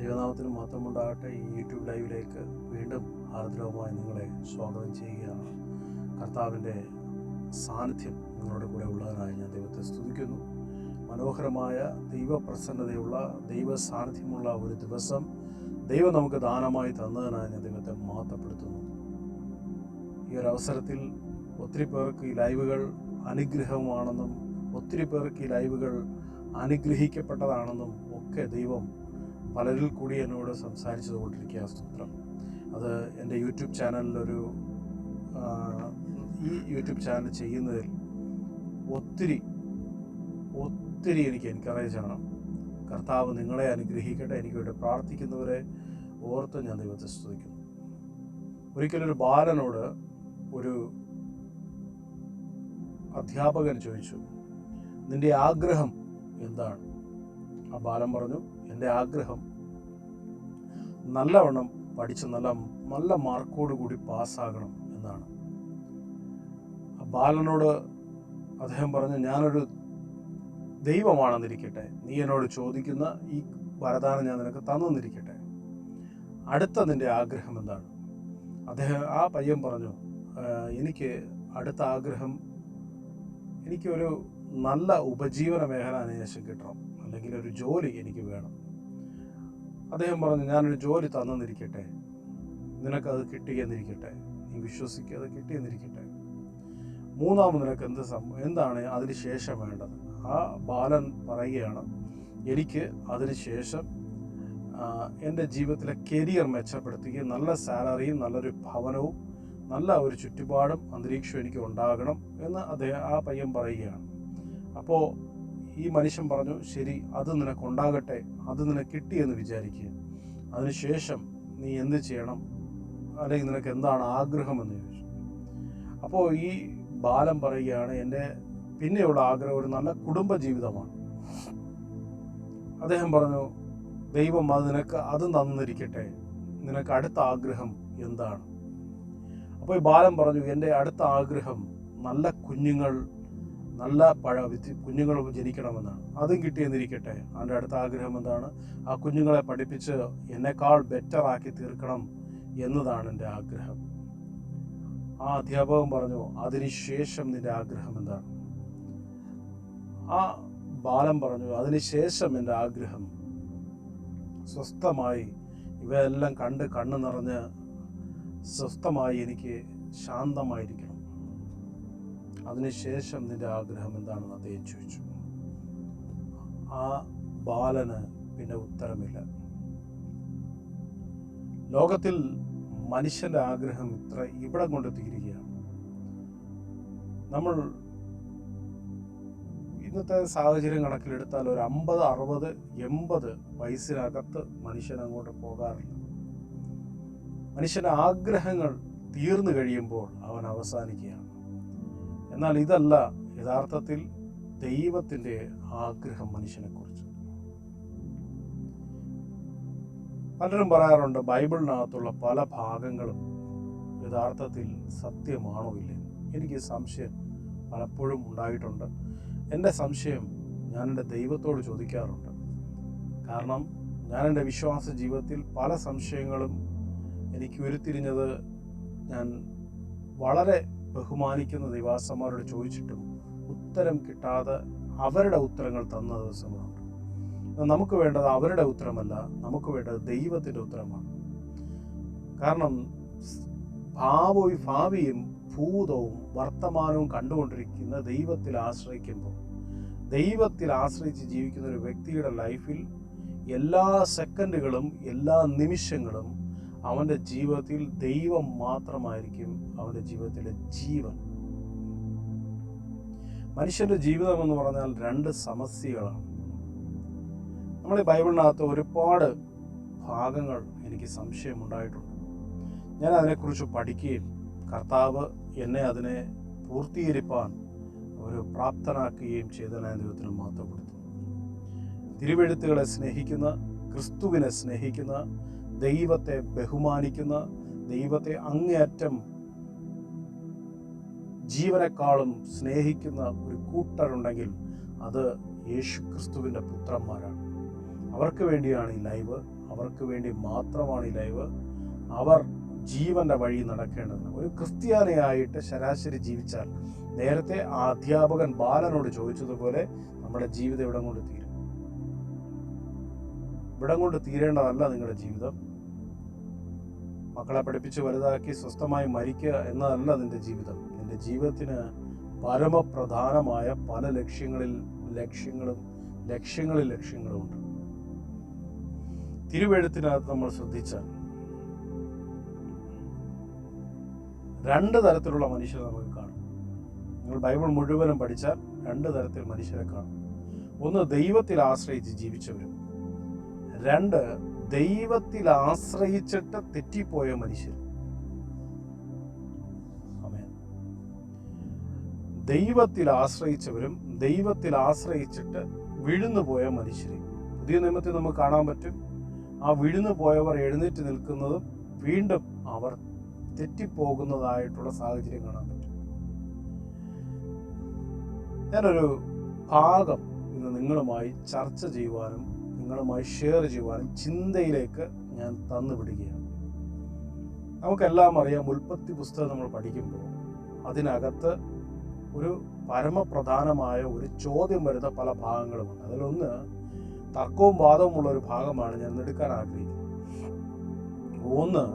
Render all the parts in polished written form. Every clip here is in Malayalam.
ദൈവനാമത്തിന് മാത്രമുണ്ടാകട്ടെ. ഈ യൂട്യൂബ് ലൈവിലേക്ക് വീണ്ടും ആർദ്രവുമായി നിങ്ങളെ സ്വാഗതം ചെയ്യുകയാണ്. കർത്താവിൻ്റെ സാന്നിധ്യം നിങ്ങളുടെ കൂടെ ഉള്ളതിനായി ഞാൻ ദൈവത്തെ സ്തുതിക്കുന്നു. മനോഹരമായ ദൈവപ്രസന്നതയുള്ള ദൈവ സാന്നിധ്യമുള്ള ഒരു ദിവസം ദൈവം നമുക്ക് ദാനമായി തന്നതിനായി ഞാൻ ദൈവത്തെ മഹത്വപ്പെടുത്തുന്നു. ഈ ഒരു അവസരത്തിൽ ഒത്തിരി പേർക്ക് ഈ ലൈവുകൾ അനുഗ്രഹമാണെന്നും ഒത്തിരി പേർക്ക് ഈ ലൈവുകൾ അനുഗ്രഹിക്കപ്പെട്ടതാണെന്നും ഒക്കെ ദൈവം പലരിൽ കൂടി എന്നോട് സംസാരിച്ചത് കൊണ്ടിരിക്കുക. സ്തോത്രം. അത് എൻ്റെ യൂട്യൂബ് ചാനലിലൊരു ഈ യൂട്യൂബ് ചാനൽ ചെയ്യുന്നതിൽ ഒത്തിരി എനിക്ക് എൻകറേജാണ്. കർത്താവ് നിങ്ങളെ അനുഗ്രഹിക്കട്ടെ. എനിക്ക് വേണ്ടി പ്രാർത്ഥിക്കുന്നവരെ ഓർത്ത് ഞാൻ ദൈവത്തെ സ്തുതിക്കുന്നു. ഒരിക്കലൊരു ബാലനോട് ഒരു അധ്യാപകൻ ചോദിച്ചു, നിന്റെ ആഗ്രഹം എന്താണ്? ആ ബാലൻ പറഞ്ഞു, എൻ്റെ ആഗ്രഹം നല്ലവണ്ണം പഠിച്ച് നല്ല മാർക്കോടുകൂടി പാസ്സാകണം എന്നാണ്. ആ ബാലനോട് അദ്ദേഹം പറഞ്ഞു, ഞാനൊരു ദൈവമാണെന്നിരിക്കട്ടെ, നീ എന്നോട് ചോദിക്കുന്ന ഈ വരദാനം ഞാൻ നിനക്ക് തന്നിരിക്കട്ടെ, അടുത്ത നിന്റെ ആഗ്രഹം എന്താണ്? ആ പയ്യൻ പറഞ്ഞു, എനിക്ക് അടുത്ത ആഗ്രഹം എനിക്കൊരു നല്ല ഉപജീവന മേഖല അന്വേഷണം കിട്ടണം, അല്ലെങ്കിൽ ഒരു ജോലി എനിക്ക് വേണം. അദ്ദേഹം പറഞ്ഞു, ഞാനൊരു ജോലി തന്നിരിക്കട്ടെ, നിനക്കത് കിട്ടിയെന്നിരിക്കട്ടെ, നീ വിശ്വസിക്കുക, അത് കിട്ടിയെന്നിരിക്കട്ടെ. മൂന്നാമത് നിനക്ക് എന്താണ് അതിന് ശേഷം വേണ്ടത്? ആ ബാലൻ പറയുകയാണ്, എനിക്ക് അതിനുശേഷം എൻ്റെ ജീവിതത്തിലെ കരിയർ മെച്ചപ്പെടുത്തുകയും നല്ല സാലറിയും നല്ലൊരു ഭവനവും നല്ല ഒരു ചുറ്റുപാടും അന്തരീക്ഷവും എനിക്ക് ഉണ്ടാകണം എന്ന് ആ പയ്യൻ പറയുകയാണ്. അപ്പോൾ ഈ മനുഷ്യൻ പറഞ്ഞു, ശരി, അത് നിനക്കുണ്ടാകട്ടെ, അത് നിനക്ക് കിട്ടിയെന്ന് വിചാരിക്കുക, അതിനുശേഷം നീ എന്ത് ചെയ്യണം, അല്ലെങ്കിൽ നിനക്ക് എന്താണ് ആഗ്രഹമെന്ന് ചോദിച്ചു. അപ്പോൾ ഈ ബാലൻ പറയുകയാണ്, എൻ്റെ പിന്നെയുള്ള ആഗ്രഹം ഒരു നല്ല കുടുംബ ജീവിതമാണ്. അദ്ദേഹം പറഞ്ഞു, ദൈവം നിനക്ക് അതും തന്നിരിക്കട്ടെ, നിനക്ക് അടുത്ത ആഗ്രഹം എന്താണ്? അപ്പോൾ ഈ ബാലൻ പറഞ്ഞു, എൻ്റെ അടുത്ത ആഗ്രഹം നല്ല കുഞ്ഞുങ്ങൾ ജനിക്കണമെന്നാണ്. അതും കിട്ടിയെന്നിരിക്കട്ടെ, അവൻ്റെ അടുത്ത ആഗ്രഹം എന്താണ്? ആ കുഞ്ഞുങ്ങളെ പഠിപ്പിച്ച് എന്നെക്കാൾ ബെറ്ററാക്കി തീർക്കണം എന്നതാണ് എൻ്റെ ആഗ്രഹം. ആ അധ്യാപകൻ പറഞ്ഞു, അതിനുശേഷം നിന്റെ ആഗ്രഹം എന്താണ്? ആ ബാലൻ പറഞ്ഞു, അതിനുശേഷം എൻ്റെ ആഗ്രഹം സ്വസ്ഥമായി ഇവയെല്ലാം കണ്ണ് നിറഞ്ഞ് സ്വസ്ഥമായി എനിക്ക് ശാന്തമായിരിക്കണം. അതിനുശേഷം നിന്റെ ആഗ്രഹം എന്താണെന്ന് അദ്ദേഹം ചോദിച്ചു. ആ ബാലന് പിന്നെ ഉത്തരമില്ല. ലോകത്തിൽ മനുഷ്യന്റെ ആഗ്രഹം ഇവിടെ കൊണ്ട് തീരുകയാണ്. നമ്മൾ ഇന്നത്തെ സാഹചര്യം കണക്കിലെടുത്താൽ ഒരു 50, 60, 80 വയസ്സിനകത്ത് മനുഷ്യൻ അങ്ങോട്ട് പോകാറില്ല. മനുഷ്യന്റെ ആഗ്രഹങ്ങൾ തീർന്നു കഴിയുമ്പോൾ അവൻ അവസാനിക്കുകയാണ്. എന്നാൽ ഇതല്ല യഥാർത്ഥത്തിൽ ദൈവത്തിൻ്റെ ആഗ്രഹം മനുഷ്യനെ കുറിച്ച്. പലരും പറയാറുണ്ട്, ബൈബിളിനകത്തുള്ള പല ഭാഗങ്ങളും യഥാർത്ഥത്തിൽ സത്യമാണോ ഇല്ലേ? എനിക്ക് സംശയം പലപ്പോഴും ഉണ്ടായിട്ടുണ്ട്. എൻ്റെ സംശയം ഞാൻ എൻ്റെ ദൈവത്തോട് ചോദിക്കാറുണ്ട്. കാരണം ഞാൻ എൻ്റെ വിശ്വാസ ജീവിതത്തിൽ പല സംശയങ്ങളും എനിക്ക് ഉരുത്തിരിഞ്ഞത് ഞാൻ വളരെ ബഹുമാനിക്കുന്ന ദൈവാസന്മാരോട് ചോദിച്ചിട്ടും ഉത്തരം കിട്ടാതെ അവരുടെ ഉത്തരങ്ങൾ തന്ന ദിവസങ്ങളുണ്ട്. നമുക്ക് വേണ്ടത് അവരുടെ ഉത്തരമല്ല, നമുക്ക് വേണ്ടത് ദൈവത്തിൻ്റെ ഉത്തരമാണ്. കാരണം ഭാവിയും ഭൂതവും വർത്തമാനവും കണ്ടുകൊണ്ടിരിക്കുന്ന ദൈവത്തിൽ ആശ്രയിക്കുമ്പോൾ, ദൈവത്തിൽ ആശ്രയിച്ച് ജീവിക്കുന്ന ഒരു വ്യക്തിയുടെ ലൈഫിൽ എല്ലാ സെക്കൻഡുകളും എല്ലാ നിമിഷങ്ങളും അവൻ്റെ ജീവിതത്തിൽ ദൈവം മാത്രമായിരിക്കും അവൻ്റെ ജീവിതത്തിലെ ജീവൻ. മനുഷ്യൻ്റെ ജീവിതം എന്ന് പറഞ്ഞാൽ 2 സമസ്യകളാണ്. നമ്മൾ ഈ ബൈബിളിനകത്ത് ഒരുപാട് ഭാഗങ്ങൾ എനിക്ക് സംശയമുണ്ടായിട്ടുണ്ട്. ഞാൻ അതിനെക്കുറിച്ച് പഠിക്കുകയും കർത്താവ് എന്നെ അതിനെ പൂർത്തീകരിപ്പാൻ ഒരു പ്രാപ്തനാക്കുകയും ചെയ്തതിനായ ദൈവത്തിന് മഹത്വപ്പെടുത്തുന്നു. തിരുവെഴുത്തുകളെ സ്നേഹിക്കുന്ന, ക്രിസ്തുവിനെ സ്നേഹിക്കുന്ന, ദൈവത്തെ ബഹുമാനിക്കുന്ന, ദൈവത്തെ അങ്ങേയറ്റം ജീവനേക്കാളും സ്നേഹിക്കുന്ന ഒരു കൂട്ടരുണ്ടെങ്കിൽ അത് യേശു ക്രിസ്തുവിൻ്റെ പുത്രന്മാരാണ്. അവർക്ക് വേണ്ടിയാണ് ഈ ലൈവ്. അവർക്ക് വേണ്ടി മാത്രമാണ് ഈ ലൈവ്. അവർ ജീവന്റെ വഴി നടക്കേണ്ടത്. ഒരു ക്രിസ്ത്യാനിയായിട്ട് ശരാശരി ജീവിച്ചാൽ, നേരത്തെ ആ അധ്യാപകൻ ബാലനോട് ചോദിച്ചതുപോലെ, നമ്മുടെ ജീവിതം ഇവിടം കൊണ്ട് തീരും. ഇവിടം കൊണ്ട് തീരേണ്ടതല്ല നിങ്ങളുടെ ജീവിതം. മക്കളെ പഠിപ്പിച്ച് വലുതാക്കി സ്വസ്ഥമായി മരിക്കുക എന്നതല്ല നിന്റെ ജീവിതം. നിന്റെ ജീവിതത്തിന് പരമപ്രധാനമായ പല ലക്ഷ്യങ്ങളുമുണ്ട്. തിരുവെഴുത്തിനകത്ത് നമ്മൾ ശ്രദ്ധിച്ചാൽ 2 തരത്തിലുള്ള മനുഷ്യരെ നമുക്ക് കാണും. നിങ്ങൾ ബൈബിൾ മുഴുവനും പഠിച്ചാൽ 2 തരത്തിൽ മനുഷ്യരെ കാണും. ഒന്ന്, ദൈവത്തിൽ ആശ്രയിച്ച് ജീവിച്ചവരും. 2, ദൈവത്തിൽ ആശ്രയിച്ചിട്ട് തെറ്റിപ്പോയ മനുഷ്യർ. ദൈവത്തിൽ ആശ്രയിച്ചവരും ദൈവത്തിൽ ആശ്രയിച്ചിട്ട് വിഴുന്നുപോയ മനുഷ്യരെ. പുതിയ നിയമത്തിൽ നമുക്ക് കാണാൻ പറ്റും. ആ വിഴുന്നു പോയവർ എഴുന്നേറ്റ് നിൽക്കുന്നതും വീണ്ടും അവർ തെറ്റിപ്പോകുന്നതായിട്ടുള്ള സാഹചര്യം കാണാൻ പറ്റും. ഞാനൊരു ഭാഗം ഇന്ന് നിങ്ങളുമായി ചർച്ച ചെയ്യുവാനും നിങ്ങളുമായി ഷെയർ ചെയ്യുവാനും ചിന്തയിലേക്ക് ഞാൻ തന്നുവിടുകയാണ്. നമുക്കെല്ലാം അറിയാം, ഉൽപ്പത്തി പുസ്തകം നമ്മൾ പഠിക്കുമ്പോൾ അതിനകത്ത് ഒരു പരമപ്രധാനമായ ഒരു ചോദ്യം വരുന്ന പല ഭാഗങ്ങളുമുണ്ട്. അതിലൊന്ന് തർക്കവും വാദവുമുള്ള ഒരു ഭാഗമാണ് ഞാൻ എടുക്കാൻ ആഗ്രഹിക്കുന്നത്. ഒന്ന്,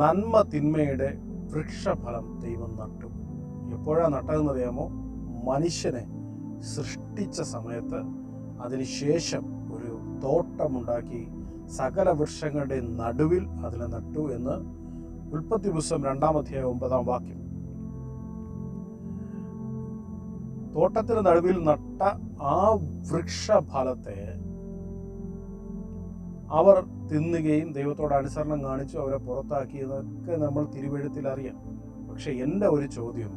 നന്മ തിന്മയുടെ വൃക്ഷഫലം ദൈവം നട്ടു. എപ്പോഴാണ് നട്ടതെന്ന് അറിയാമോ? മനുഷ്യനെ സൃഷ്ടിച്ച സമയത്ത് അതിനുശേഷം ഒരു തോട്ടമുണ്ടാക്കി സകല വൃക്ഷങ്ങളുടെ നടുവിൽ അതിനെ നട്ടു എന്ന് ഉൽപ്പത്തി പുസ്തകം 2-ാം അധ്യായം 9-ാം വാക്യം. തോട്ടത്തിന് നടുവിൽ നട്ട ആ വൃക്ഷഫലത്തെ അവർ തിന്നുകയും ദൈവത്തോട് അനുസരണം കാണിച്ചു അവരെ പുറത്താക്കിയതൊക്കെ നമ്മൾ തിരുവെഴുത്തിൽ അറിയാം. പക്ഷെ എൻ്റെ ഒരു ചോദ്യം,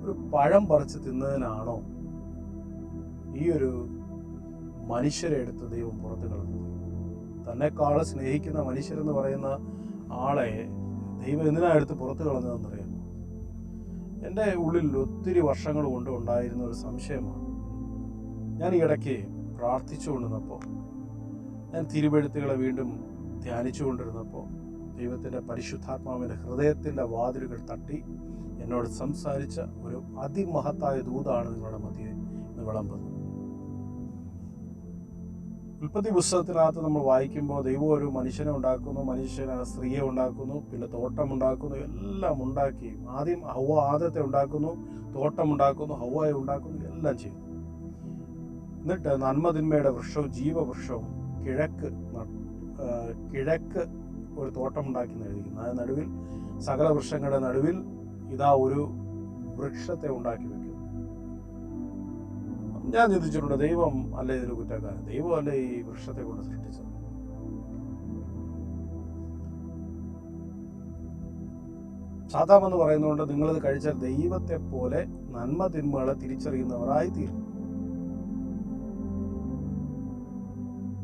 ഒരു പഴം പറിച്ച് തിന്നതിനാണോ ഈ ഒരു മനുഷ്യരെ എടുത്ത് ദൈവം പുറത്തു കളഞ്ഞത്? തന്നെക്കാൾ സ്നേഹിക്കുന്ന മനുഷ്യരെന്ന് പറയുന്ന ആളെ ദൈവം എന്തിനാണ് എടുത്ത് പുറത്തു കളഞ്ഞതെന്നറിയാമോ? എൻ്റെ ഉള്ളിൽ ഒത്തിരി വർഷങ്ങൾ കൊണ്ട് ഉണ്ടായിരുന്ന ഒരു സംശയമാണ്. ഞാൻ ഈ ഇടയ്ക്ക് പ്രാർത്ഥിച്ചുകൊണ്ടിരുന്നപ്പോൾ, ഞാൻ തിരുവെഴുത്തുകളെ വീണ്ടും ധ്യാനിച്ചുകൊണ്ടിരുന്നപ്പോൾ ദൈവത്തിൻ്റെ പരിശുദ്ധാത്മാവിൻ്റെ ഹൃദയത്തിൻ്റെ വാതിലുകൾ തട്ടി എന്നോട് സംസാരിച്ച ഒരു അതിമഹത്തായ ദൂതാണ് നിങ്ങളുടെ മധ്യേ ഇന്ന് വിളമ്പുന്നത്. ഉൽപ്പത്തി പുസ്തകത്തിനകത്ത് നമ്മൾ വായിക്കുമ്പോൾ ദൈവം ഒരു മനുഷ്യനെ ഉണ്ടാക്കുന്നു, മനുഷ്യനെ സ്ത്രീയെ ഉണ്ടാക്കുന്നു, പിന്നെ തോട്ടം ഉണ്ടാക്കുന്നു, എല്ലാം ഉണ്ടാക്കി. ആദ്യം ആദത്തെ ഉണ്ടാക്കുന്നു, തോട്ടം ഉണ്ടാക്കുന്നു, ഹവ്വായെ ഉണ്ടാക്കുന്നു, എല്ലാം ചെയ്തു. എന്നിട്ട് നന്മതിന്മയുടെ വൃക്ഷവും ജീവവൃക്ഷവും കിഴക്ക് ഒരു തോട്ടം ഉണ്ടാക്കി എഴുതിയിരിക്കുന്നു. അതിന് നടുവിൽ സകല വൃക്ഷങ്ങളുടെ നടുവിൽ ഇതാ ഒരു വൃക്ഷത്തെ ഉണ്ടാക്കി വെക്കുന്നു. ഞാൻ ചിന്തിച്ചിട്ടുണ്ട്, ദൈവം അല്ലേ ഇതിന് കുറ്റക്കാരൻ? ദൈവം അല്ലേ ഈ വൃക്ഷത്തെ കൊണ്ട് സൃഷ്ടിച്ചത്? സാധാമെന്ന് പറയുന്നതുകൊണ്ട് നിങ്ങളിത് കഴിച്ചാൽ ദൈവത്തെ പോലെ നന്മ തിന്മകളെ തിരിച്ചറിയുന്നവരായി തീരും.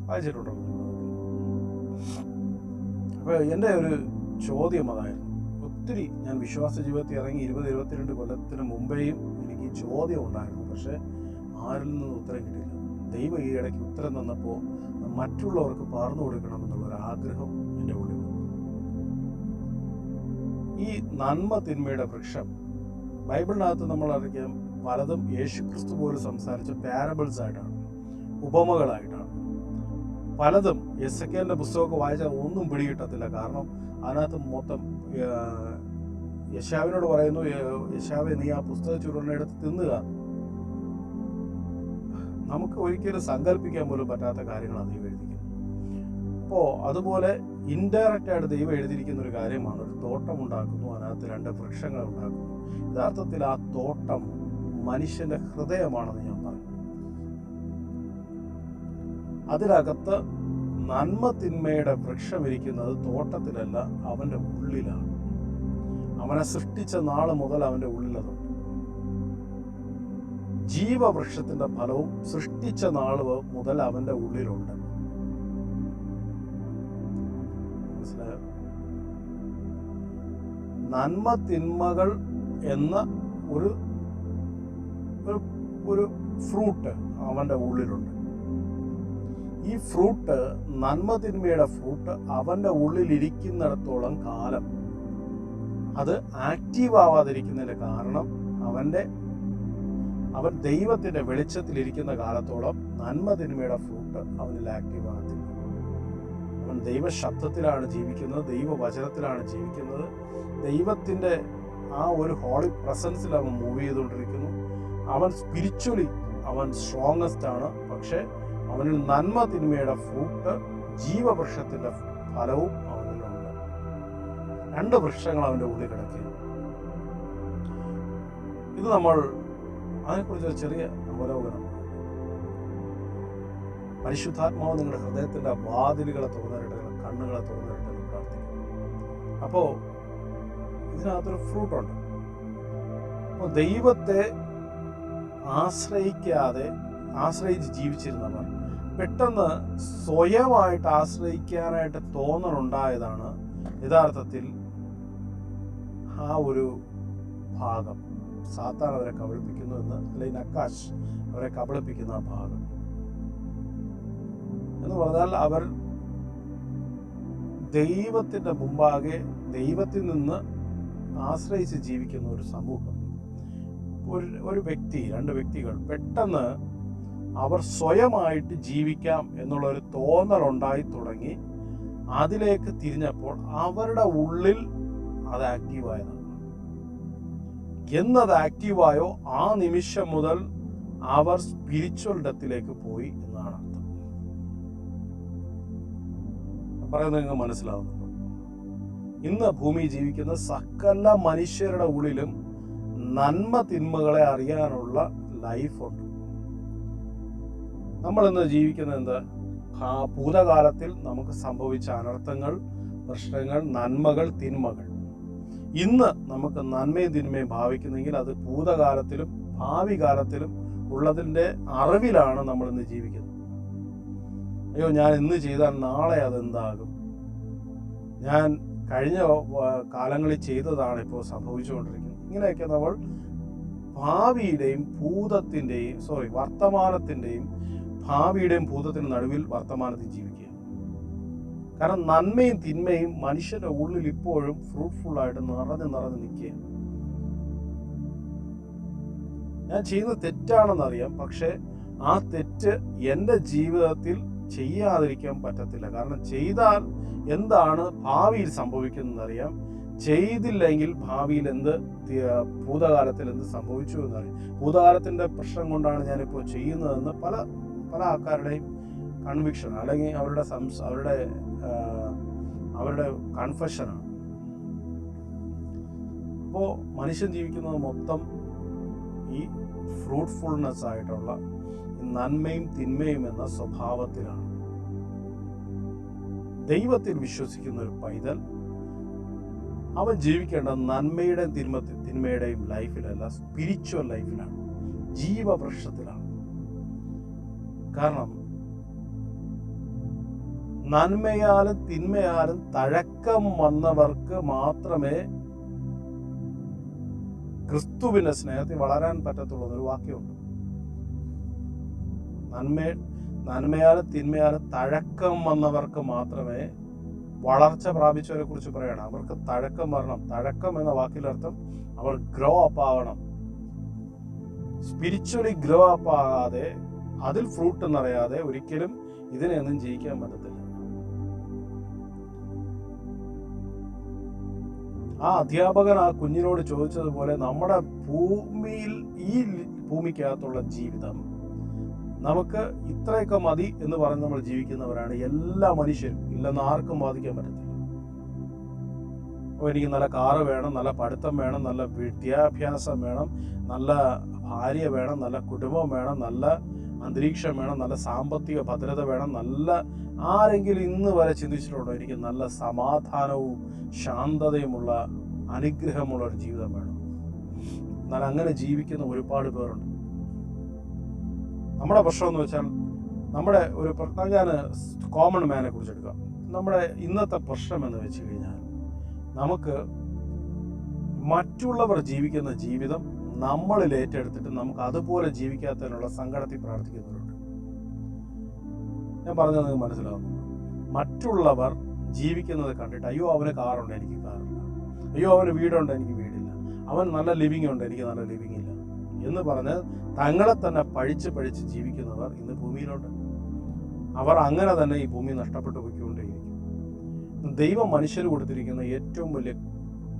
വായിച്ചിട്ടുണ്ടോ? അപ്പൊ എൻ്റെ ഒരു ചോദ്യം അതായിരുന്നു. ഒത്തിരി ഞാൻ വിശ്വാസ ജീവിതത്തിൽ ഇറങ്ങി 20-22 കൊല്ലത്തിന് മുമ്പേയും എനിക്ക് ഈ ചോദ്യം ഉണ്ടായിരുന്നു. പക്ഷെ ആരിൽ നിന്നും ഉത്തരം കിട്ടിയില്ല. ദൈവം ഈ ഇടയ്ക്ക് ഉത്തരം തന്നപ്പോൾ മറ്റുള്ളവർക്ക് പകർന്നു കൊടുക്കണമെന്നുള്ളൊരു ആഗ്രഹം എൻ്റെ ഉള്ളിൽ വന്നു. ഈ നന്മ തിന്മയുടെ വൃക്ഷം ബൈബിളിനകത്ത് നമ്മൾ അറിയാം, പലതും യേശുക്രിസ്തു പോലും സംസാരിച്ച പാരബിൾസ് ആയിട്ടാണ്, ഉപമകളായിട്ടാണ്. പലതും എസെക്കിയേലിന്റെ പുസ്തകമൊക്കെ വായിച്ചാൽ ഒന്നും പിടികിട്ടത്തില്ല. കാരണം അതിനകത്ത് മൊത്തം യെശയ്യാവിനോട് പറയുന്നു, യെശയ്യാവേ നീ ആ പുസ്തക ചുരുളിനെടുത്ത് തിന്നുക. നമുക്ക് ഒരിക്കലും സങ്കല്പിക്കാൻ പോലും പറ്റാത്ത കാര്യങ്ങളാണ് ദൈവം എഴുതിയിരിക്കുന്നത്. അപ്പോൾ അതുപോലെ ഇൻഡയറക്റ്റ് ആയിട്ട് ദൈവം എഴുതിയിരിക്കുന്ന ഒരു കാര്യമാണ്, ഒരു തോട്ടം ഉണ്ടാക്കുന്നു, അതിനകത്ത് 2 വൃക്ഷങ്ങൾ ഉണ്ടാക്കുന്നു. യഥാർത്ഥത്തിൽ ആ തോട്ടം മനുഷ്യന്റെ ഹൃദയമാണെന്ന് ഞാൻ പറയും. അതിനകത്ത് നന്മ തിന്മയുടെ വൃക്ഷം ഇരിക്കുന്നത് തോട്ടത്തിലല്ല, അവന്റെ ഉള്ളിലാണ്. അവനെ സൃഷ്ടിച്ച നാള് മുതൽ അവന്റെ ഉള്ളിലതുണ്ട്. ജീവവൃക്ഷത്തിന്റെ ഫലവും സൃഷ്ടിച്ച നാള് മുതൽ അവന്റെ ഉള്ളിലുണ്ട്. മനസ്സിലായോ? നന്മ തിന്മകൾ എന്ന ഒരു ഫ്രൂട്ട് അവന്റെ ഉള്ളിലുണ്ട്. ഈ ഫ്രൂട്ട്, നന്മ തിന്മയുടെ ഫ്രൂട്ട് അവൻ്റെ ഉള്ളിലിരിക്കുന്നിടത്തോളം കാലം അത് ആക്റ്റീവ് ആവാതിരിക്കുന്നതിൻ്റെ കാരണം അവൻ ദൈവത്തിൻ്റെ വെളിച്ചത്തിലിരിക്കുന്ന കാലത്തോളം നന്മ തിന്മയുടെ ഫ്രൂട്ട് അവനിൽ ആക്റ്റീവ് ആകത്തില്ല. അവൻ ദൈവശബ്ദത്തിലാണ് ജീവിക്കുന്നത്, ദൈവവചനത്തിലാണ് ജീവിക്കുന്നത്, ദൈവത്തിൻ്റെ ആ ഒരു ഹോളി പ്രസൻസിൽ അവൻ മൂവ് ചെയ്തുകൊണ്ടിരിക്കുന്നു. അവൻ സ്പിരിച്വലി അവൻ സ്ട്രോങ്ങസ്റ്റ് ആണ്. പക്ഷെ അവനിൽ നന്മ തിന്മയുടെ ഫ്രൂട്ട്, ജീവവൃക്ഷത്തിൻ്റെ ഫലവും അവനിലുണ്ട്. 2 വൃക്ഷങ്ങൾ അവൻ്റെ ഉള്ളിൽ കിടക്കുന്നു. ഇത് നമ്മൾ അതിനെക്കുറിച്ച് ചെറിയ അവലോകനം. പരിശുദ്ധാത്മാവ് നിങ്ങളുടെ ഹൃദയത്തിൻ്റെ വാതിലുകളെ തുറന്നിരട്ടെ, കണ്ണുകളെ തുറന്നിരട്ടെ എന്ന് പ്രാർത്ഥിക്കുന്നു. അപ്പോൾ ഇതിനകത്തൊരു ഫ്രൂട്ടുണ്ട്. അപ്പോൾ ദൈവത്തെ ആശ്രയിച്ച് ജീവിച്ചിരുന്നവർ പെട്ടെന്ന് സ്വയമായിട്ട് ആശ്രയിക്കാനായിട്ട് തോന്നലുണ്ടായതാണ് യഥാർത്ഥത്തിൽ ആ ഒരു ഭാഗം. സാത്താൻ അവരെ കബളിപ്പിക്കുന്നു എന്ന്, അല്ലെങ്കിൽ നക്കാശ് അവരെ കബളിപ്പിക്കുന്ന ആ ഭാഗം എന്ന് പറഞ്ഞാൽ, അവർ ദൈവത്തിൻ്റെ മുമ്പാകെ ദൈവത്തിൽ നിന്ന് ആശ്രയിച്ച് ജീവിക്കുന്ന ഒരു സമൂഹം, ഒരു വ്യക്തി, 2 വ്യക്തികൾ പെട്ടെന്ന് അവർ സ്വയമായിട്ട് ജീവിക്കാം എന്നുള്ളൊരു തോന്നലുണ്ടായി തുടങ്ങി. അതിലേക്ക് തിരിഞ്ഞപ്പോൾ അവരുടെ ഉള്ളിൽ അത് ആക്റ്റീവായതാണ്. എന്നത് ആക്റ്റീവായോ ആ നിമിഷം മുതൽ അവർ സ്പിരിച്വൽ ഡെത്തിലേക്ക് പോയി എന്നാണ് അർത്ഥം. പറയുന്നത് നിങ്ങൾക്ക് മനസ്സിലാവുന്നുണ്ടോ? ഇന്ന് ഭൂമി ജീവിക്കുന്ന സകല മനുഷ്യരുടെ ഉള്ളിലും നന്മ തിന്മകളെ അറിയാനുള്ള ലൈഫുണ്ട്. നമ്മളിന്ന് ജീവിക്കുന്നത് എന്താ? ഭൂതകാലത്തിൽ നമുക്ക് സംഭവിച്ച അനർത്ഥങ്ങൾ, പ്രശ്നങ്ങൾ, നന്മകൾ, തിന്മകൾ. ഇന്ന് നമുക്ക് നന്മയും തിന്മയും ഭാവിക്കുന്നെങ്കിൽ അത് ഭൂതകാലത്തിലും ഭാവി കാലത്തിലും ഉള്ളതിൻ്റെ അറിവിലാണ് നമ്മൾ ഇന്ന് ജീവിക്കുന്നത്. അയ്യോ, ഞാൻ ഇന്ന് ചെയ്താൽ നാളെ അതെന്താകും? ഞാൻ കഴിഞ്ഞ കാലങ്ങളിൽ ചെയ്തതാണ് ഇപ്പോൾ സംഭവിച്ചുകൊണ്ടിരിക്കുന്നത്. ഇങ്ങനെയൊക്കെ നമ്മൾ ഭാവിയുടെയും വർത്തമാനത്തിൻ്റെയും ഭാവിയുടെയും ഭൂതത്തിൻ്റെ നടുവിൽ വർത്തമാനത്തിൽ ജീവിക്കുക. കാരണം നന്മയും തിന്മയും മനുഷ്യന്റെ ഉള്ളിൽ ഇപ്പോഴും ഫ്രൂട്ട്ഫുള്ളായിട്ട് നിറഞ്ഞ് നിൽക്കുകയാണ്. ഞാൻ ചെയ്യുന്നത് തെറ്റാണെന്നറിയാം, പക്ഷെ ആ തെറ്റ് എൻ്റെ ജീവിതത്തിൽ ചെയ്യാതിരിക്കാൻ പറ്റത്തില്ല. കാരണം ചെയ്താൽ എന്താണ് ഭാവിയിൽ സംഭവിക്കുന്നതെന്നറിയാം, ചെയ്തില്ലെങ്കിൽ ഭാവിയിൽ ഭൂതകാലത്തിൽ എന്ത് സംഭവിച്ചു എന്നറിയാം. ഭൂതകാലത്തിൻ്റെ പ്രശ്നം കൊണ്ടാണ് ഞാനിപ്പോൾ ചെയ്യുന്നതെന്ന് പല ആൾക്കാരുടെയും കൺവിക്ഷൻ, അല്ലെങ്കിൽ അവരുടെ കൺഫെഷനാണ്. അപ്പോൾ മനുഷ്യൻ ജീവിക്കുന്നത് മൊത്തം ഈ ഫ്രൂട്ട്ഫുൾനെസ് ആയിട്ടുള്ള നന്മയും തിന്മയും എന്ന സ്വഭാവത്തിലാണ്. ദൈവത്തിൽ വിശ്വസിക്കുന്ന ഒരു പൈതൽ അവൻ ജീവിക്കേണ്ടത് നന്മയുടെയും തിന്മയുടെയും ലൈഫിലല്ല, സ്പിരിച്വൽ ലൈഫിലാണ്, ജീവവൃക്ഷത്തിലാണ്. കാരണം നന്മയാലും തിന്മയാലും തഴക്കം വന്നവർക്ക് മാത്രമേ ക്രിസ്തുവിന്റെ സ്നേഹത്തിൽ വളരാൻ പറ്റത്തുള്ളൂ എന്നൊരു വാക്യമുണ്ട്. നന്മയാലും തിന്മയാലും തഴക്കം വന്നവർക്ക് മാത്രമേ വളർച്ച പ്രാപിച്ചവരെ കുറിച്ച് പറയണം. അവർക്ക് തഴക്കം വരണം. തഴക്കം എന്ന വാക്കിലർത്ഥം അവർ ഗ്രോ അപ്പ് ആവണം. സ്പിരിച്വലി ഗ്രോ അപ്പ് ആകാതെ, അതിൽ ഫ്രൂട്ട് എന്നറിയാതെ ഒരിക്കലും ഇതിനെയൊന്നും ജയിക്കാൻ പറ്റത്തില്ല. ആ അധ്യാപകൻ ആ കുഞ്ഞിനോട് ചോദിച്ചതുപോലെ നമ്മുടെ ഭൂമിയിൽ, ഈ ഭൂമിക്കകത്തുള്ള ജീവിതം നമുക്ക് ഇത്രയൊക്കെ മതി എന്ന് പറഞ്ഞ് നമ്മൾ ജീവിക്കുന്നവരാണ് എല്ലാ മനുഷ്യരും. ഇല്ലെന്ന് ആർക്കും ബാധിക്കാൻ പറ്റത്തില്ല. അപ്പോൾ എനിക്ക് നല്ല കാറ് വേണം, നല്ല പഠിത്തം വേണം, നല്ല വിദ്യാഭ്യാസം വേണം, നല്ല ഭാര്യ വേണം, നല്ല കുടുംബം വേണം, നല്ല അന്തരീക്ഷം വേണം, നല്ല സാമ്പത്തിക ഭദ്രത വേണം. ആരെങ്കിലും ഇന്ന് വരെ ചിന്തിച്ചിട്ടുണ്ടോ എനിക്ക് നല്ല സമാധാനവും ശാന്തതയുമുള്ള അനുഗ്രഹമുള്ള ഒരു ജീവിതം വേണം? എന്നാൽ അങ്ങനെ ജീവിക്കുന്ന ഒരുപാട് പേരുണ്ട്. നമ്മുടെ പ്രശ്നം എന്ന് വെച്ചാൽ, ഞാൻ കോമൺ മാനെ കുറിച്ച് എടുക്കാം. നമ്മുടെ ഇന്നത്തെ പ്രശ്നം എന്ന് വെച്ച് കഴിഞ്ഞാൽ, നമുക്ക് മറ്റുള്ളവർ ജീവിക്കുന്ന ജീവിതം നമ്മളിൽ ഏറ്റെടുത്തിട്ട് നമുക്ക് അതുപോലെ ജീവിക്കാത്തതിനുള്ള സങ്കടത്തിൽ പ്രാർത്ഥിക്കുന്നവരുണ്ട്. ഞാൻ പറഞ്ഞത് നിങ്ങൾക്ക് മനസ്സിലാവുന്നു? മറ്റുള്ളവർ ജീവിക്കുന്നത് കണ്ടിട്ട്, അയ്യോ അവന് കാറുണ്ട്, എനിക്ക് കാറില്ല, അയ്യോ അവന് വീടുണ്ട്, എനിക്ക് വീടില്ല, അവൻ നല്ല ലിവിങ് ഉണ്ട്, എനിക്ക് നല്ല ലിവിങ് ഇല്ല എന്ന് പറഞ്ഞ് തങ്ങളെ തന്നെ പഴിച്ച് ജീവിക്കുന്നവർ ഇന്ന് ഭൂമിയിലുണ്ട്. അവർ അങ്ങനെ തന്നെ ഈ ഭൂമി നഷ്ടപ്പെട്ടു പോയിക്കൊണ്ടേയിരിക്കും. ദൈവം മനുഷ്യർ കൊടുത്തിരിക്കുന്ന ഏറ്റവും വലിയ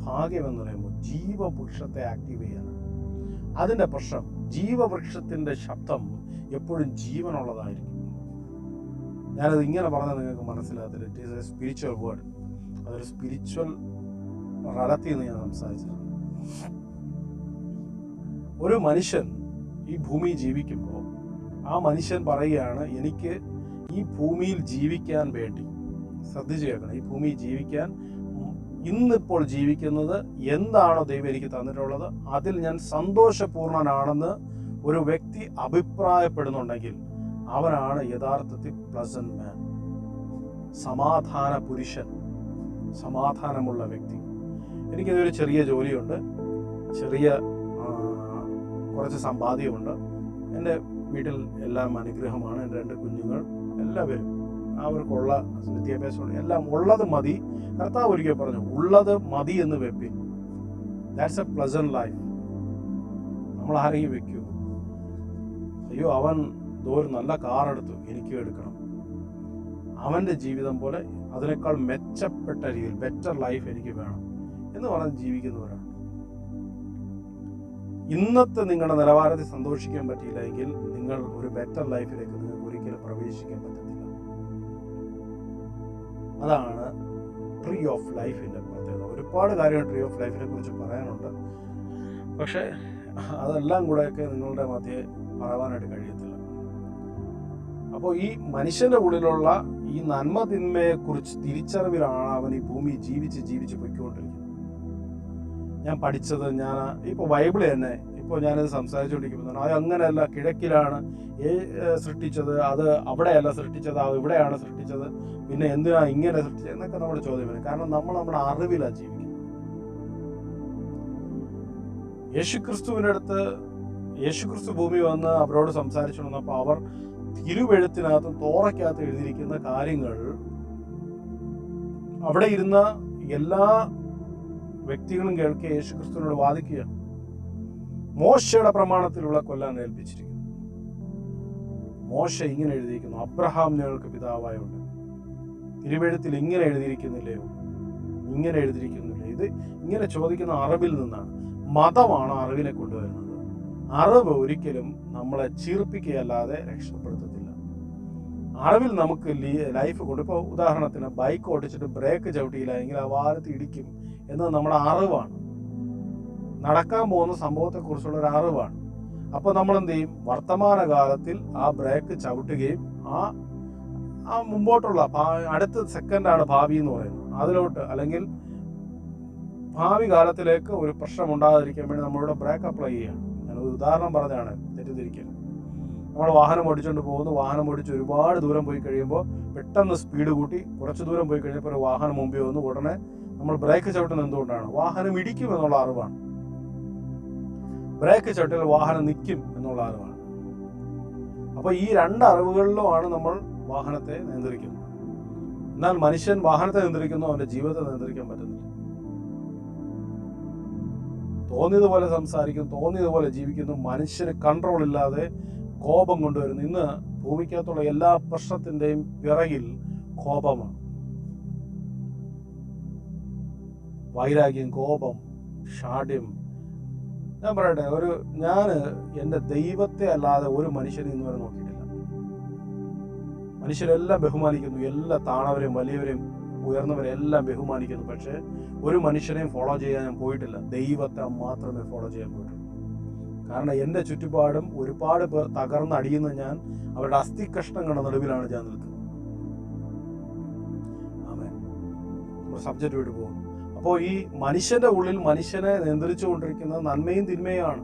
ഭാഗ്യം എന്ന് പറയുമ്പോൾ ജീവവൃക്ഷത്തെ ആക്റ്റീവ് ചെയ്യാണ്. അതിൻ്റെ പ്രശ്നം, ജീവവൃക്ഷത്തിൻ്റെ ശബ്ദം എപ്പോഴും ജീവനുള്ളതായിരിക്കും. ഞാനത് ഇങ്ങനെ പറഞ്ഞാൽ നിങ്ങൾക്ക് മനസ്സിലാകത്തില്ല. It is a spiritual word. അതൊരു സ്പിരിച്വൽ റലത്തിൽ നിന്ന് ഞാൻ സംസാരിച്ചത്. ഒരു മനുഷ്യൻ ഈ ഭൂമിയിൽ ജീവിക്കുമ്പോൾ ആ മനുഷ്യൻ പറയുകയാണ്, എനിക്ക് ഈ ഭൂമിയിൽ ജീവിക്കാൻ വേണ്ടി, ശ്രദ്ധിച്ചു കേൾക്കണം, ഈ ഭൂമിയിൽ ജീവിക്കാൻ ഇന്നിപ്പോൾ ജീവിക്കുന്നത് എന്താണോ ദൈവം എനിക്ക് തന്നിട്ടുള്ളത് അതിൽ ഞാൻ സന്തോഷപൂർണനാണെന്ന് ഒരു വ്യക്തി അഭിപ്രായപ്പെടുന്നുണ്ടെങ്കിൽ അവനാണ് യഥാർത്ഥത്തിൽ പ്ലസന്റ് മാൻ, സമാധാന പുരുഷൻ, സമാധാനമുള്ള വ്യക്തി. എനിക്കിതൊരു ചെറിയ ജോലിയുണ്ട്, ചെറിയ കുറച്ച് സമ്പാദ്യമുണ്ട്, എൻ്റെ വീട്ടിൽ എല്ലാം അനുഗ്രഹമാണ്, എൻ്റെ 2 കുഞ്ഞുങ്ങൾ എല്ലാവരും അവർക്കുള്ള വിദ്യാഭ്യാസമുണ്ട്, എല്ലാം ഉള്ളത് മതി. കർത്താവ് ഒരിക്കൽ പറഞ്ഞു, ഉള്ളത് മതി എന്ന് വെപ്പിൻ. That's a pleasant life. നമ്മൾ ആരെങ്കിലും വെക്കൂ, അയ്യോ അവൻ ഒരു നല്ല കാർ എടുത്തു, എനിക്കും എടുക്കണം, അവൻ്റെ ജീവിതം പോലെ അതിനേക്കാൾ മെച്ചപ്പെട്ട രീതിയിൽ ബെറ്റർ ലൈഫ് എനിക്ക് വേണം എന്ന് പറഞ്ഞ് ജീവിക്കുന്നവരാണ്. ഇന്നത്തെ നിങ്ങളുടെ നിലവാരത്തിൽ സന്തോഷിക്കാൻ പറ്റിയില്ല എങ്കിൽ നിങ്ങൾ ഒരു ബെറ്റർ ലൈഫിലേക്ക് നിങ്ങൾക്ക് ഒരിക്കലും പ്രവേശിക്കാൻ പറ്റത്തില്ല. അതാണ് ട്രീ ഓഫ് ലൈഫിൻ്റെ പ്രത്യേകത. ഒരുപാട് കാര്യങ്ങൾ ട്രീ ഓഫ് ലൈഫിനെ കുറിച്ച് പറയാനുണ്ട്, പക്ഷേ അതെല്ലാം കൂടെയൊക്കെ നിങ്ങളുടെ മധ്യേ പറയാനായിട്ട് കഴിയത്തില്ല. അപ്പോൾ ഈ മനുഷ്യൻ്റെ ഉള്ളിലുള്ള ഈ നന്മ തിന്മയെക്കുറിച്ച് തിരിച്ചറിവിലാണ് അവൻ ഈ ഭൂമി ജീവിച്ച് പൊയ്ക്കൊണ്ടിരിക്കുന്നത്. ഞാൻ പഠിച്ചത്, ഞാൻ ഇപ്പോൾ ബൈബിൾ തന്നെ ഇപ്പോൾ ഞാനത് സംസാരിച്ചുകൊണ്ടിരിക്കുമ്പോൾ അത് അങ്ങനെയല്ല, കിഴക്കിലാണ് സൃഷ്ടിച്ചത്, അത് അവിടെയല്ല സൃഷ്ടിച്ചത്, അത് ഇവിടെയാണ് സൃഷ്ടിച്ചത്, പിന്നെ എന്തിനാ ഇങ്ങനെ സൃഷ്ടിച്ചത് എന്നൊക്കെ നമ്മുടെ ചോദ്യം വരും. കാരണം നമ്മൾ നമ്മുടെ അറിവിലാണ് ജീവിക്കുന്നത്. യേശുക്രിസ്തു ഭൂമി വന്ന് അവരോട് സംസാരിച്ചു വന്നപ്പോൾ അവർ തിരുവെഴുത്തിനകത്തും തോറയ്ക്കകത്ത് എഴുതിയിരിക്കുന്ന കാര്യങ്ങൾ അവിടെ ഇരുന്ന എല്ലാ വ്യക്തികളും കേൾക്കെ യേശുക്രിസ്തുവിനോട് വാദിക്കുകയാണ്. മോശയുടെ പ്രമാണത്തിലുള്ള കൊല്ലാൻ ഏൽപ്പിച്ചിരിക്കുന്നു. മോശ ഇങ്ങനെ എഴുതിയിരിക്കുന്നു, അബ്രഹാം ഞങ്ങൾക്ക് പിതാവായുണ്ട്, തിരുവെഴുത്തിൽ ഇങ്ങനെ എഴുതിയിരിക്കുന്നില്ലയോ, ഇങ്ങനെ എഴുതിയിരിക്കുന്നില്ലേ? ഇത് ഇങ്ങനെ ചോദിക്കുന്ന അറിവിൽ നിന്നാണ്. മതമാണ് അറിവിനെ കൊണ്ടുവരുന്നത്. അറിവ് ഒരിക്കലും നമ്മളെ ചീർപ്പിക്കുകയല്ലാതെ രക്ഷപ്പെടുത്തത്തില്ല. അറിവിൽ നമുക്ക് ലൈഫ് കൊണ്ട്, ഇപ്പോൾ ഉദാഹരണത്തിന് ബൈക്ക് ഓടിച്ചിട്ട് ബ്രേക്ക് ചവിട്ടിയില്ല എങ്കിൽ ആ വാഹനത്തിൽ ഇടിക്കും എന്നത് നമ്മുടെ അറിവാണ്. നടക്കാൻ പോകുന്ന സംഭവത്തെക്കുറിച്ചുള്ള ഒരു അറിവാണ്. അപ്പോൾ നമ്മൾ എന്ത് ചെയ്യും? വർത്തമാനകാലത്തിൽ ആ ബ്രേക്ക് ചവിട്ടുകയും ആ മുമ്പോട്ടുള്ള അടുത്ത സെക്കൻഡാണ് ഭാവി എന്ന് പറയുന്നത്, അതിലോട്ട് അല്ലെങ്കിൽ ഭാവി കാലത്തിലേക്ക് ഒരു പ്രശ്നം ഉണ്ടാകാതിരിക്കാൻ വേണ്ടി നമ്മളിവിടെ ബ്രേക്ക് അപ്ലൈ ചെയ്യുകയാണ്. ഞാനൊരു ഉദാഹരണം പറഞ്ഞാണ്, തെറ്റിദ്ധരിക്കരുത്. നമ്മൾ വാഹനം ഓടിച്ചുകൊണ്ട് പോകുന്നു, വാഹനം ഓടിച്ച് ഒരുപാട് ദൂരം പോയി കഴിയുമ്പോൾ പെട്ടെന്ന് സ്പീഡ് കൂട്ടി കുറച്ച് ദൂരം പോയി കഴിഞ്ഞപ്പോൾ ഒരു വാഹനം മുമ്പിൽ വന്നു, ഉടനെ നമ്മൾ ബ്രേക്ക് ചവിട്ടുന്നത് എന്തുകൊണ്ടാണ്? വാഹനം ഇടിക്കും എന്നുള്ള അറിവാണ്. ബ്രേക്ക് ചവിട്ടിയാൽ വാഹനം നിൽക്കും എന്നുള്ള അറിവാണ്. അപ്പോൾ ഈ 2 അറിവുകളിലുമാണ് നമ്മൾ വാഹനത്തെ നിയന്ത്രിക്കുന്നത്. എന്നാൽ മനുഷ്യൻ വാഹനത്തെ നിയന്ത്രിക്കുന്നു, അവന്റെ ജീവിതത്തെ നിയന്ത്രിക്കാൻ പറ്റുന്നില്ല. തോന്നിയതുപോലെ സംസാരിക്കുന്നു, തോന്നിയതുപോലെ ജീവിക്കുന്നു, മനുഷ്യന് കൺട്രോൾ ഇല്ലാതെ കോപം കൊണ്ടുവരുന്നു. ഇന്ന് ഭൂമിക്കകത്തുള്ള എല്ലാ പ്രശ്നത്തിന്റെയും പിറകിൽ കോപമാണ്. വൈരാഗ്യം, കോപം, ഷാഠ്യം. ഞാൻ പറയട്ടെ, ഞാൻ എൻ്റെ ദൈവത്തെ അല്ലാതെ ഒരു മനുഷ്യനെ ഇന്ന് വരെ നോക്കിയിട്ടില്ല. മനുഷ്യരെല്ലാം ബഹുമാനിക്കുന്നു, എല്ലാ താണവരെയും വലിയവരെയും ഉയർന്നവരെ എല്ലാം ബഹുമാനിക്കുന്നു. പക്ഷെ ഒരു മനുഷ്യനെയും ഫോളോ ചെയ്യാൻ ഞാൻ പോയിട്ടില്ല. ദൈവത്തെ മാത്രമേ ഫോളോ ചെയ്യാൻ പോയിട്ടുള്ളൂ. കാരണം എൻ്റെ ചുറ്റുപാടും ഒരുപാട് പേർ തകർന്നടിയുന്ന ഞാൻ അവരുടെ അസ്ഥികഷ്ണങ്ങളുടെ നടുവിലാണ് ഞാൻ നിൽക്കുന്നത്. ആമേൻ. നമ്മുടെ സബ്ജക്റ്റ് വിട്ടു പോകുന്നു. അപ്പോൾ ഈ മനുഷ്യന്റെ ഉള്ളിൽ മനുഷ്യനെ നിയന്ത്രിച്ചുകൊണ്ടിരിക്കുന്നത് നന്മയും തിന്മയാണ്.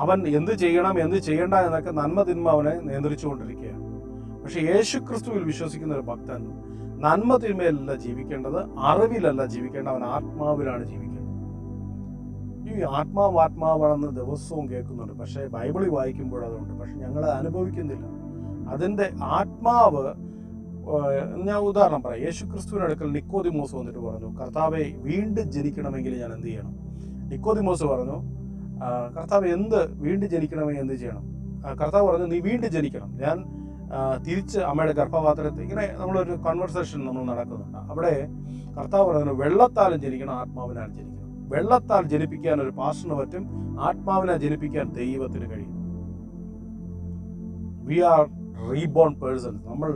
അവൻ എന്ത് ചെയ്യണം, എന്ത് ചെയ്യണ്ട എന്നൊക്കെ നന്മ തിന്മ അവനെ നിയന്ത്രിച്ചുകൊണ്ടിരിക്കുകയാണ്. പക്ഷെ യേശുക്രിസ്തുവിൽ വിശ്വസിക്കുന്ന ഒരു ഭക്തൻ നന്മ തിന്മയല്ല ജീവിക്കേണ്ടത്, അറിവിലല്ല ജീവിക്കേണ്ടത്, അവൻ ആത്മാവിലാണ് ജീവിക്കേണ്ടത്. ഈ ആത്മാവാണെന്ന് ദിവസവും കേൾക്കുന്നുണ്ട്, പക്ഷേ ബൈബിളിൽ വായിക്കുമ്പോൾ അതുണ്ട്, പക്ഷെ ഞങ്ങൾ അനുഭവിക്കുന്നില്ല. അതിൻ്റെ ആത്മാവ്. ഞാൻ ഉദാഹരണം പറയാം. യേശുക്രിസ്തുവിൻ്റെ അടുക്കൽ നിക്കോദിമോസ് വന്നിട്ട് പറഞ്ഞു, കർത്താവെ വീണ്ടും ജനിക്കണമെങ്കിൽ ഞാൻ എന്ത് ചെയ്യണം? നിക്കോദിമോസ് പറഞ്ഞു, കർത്താവ് വീണ്ടും ജനിക്കണമെങ്കിൽ എന്ത് ചെയ്യണം? കർത്താവ് പറഞ്ഞു, നീ വീണ്ടും ജനിക്കണം. ഞാൻ തിരിച്ച് അമ്മയുടെ ഗർഭപാത്രത്തിൽ. ഇങ്ങനെ നമ്മളൊരു കൺവെർസേഷൻ നമ്മൾ നടക്കുന്നുണ്ട്. അവിടെ കർത്താവ് പറഞ്ഞു, വെള്ളത്താലും ജനിക്കണം, ആത്മാവിനാൽ ജനിക്കണം. വെള്ളത്താൽ ജനിപ്പിക്കാൻ ഒരു പാസ്റ്ററിന് പറ്റും, ആത്മാവിനെ ജനിപ്പിക്കാൻ ദൈവത്തിന് കഴിയും. We are reborn persons. നമ്മൾ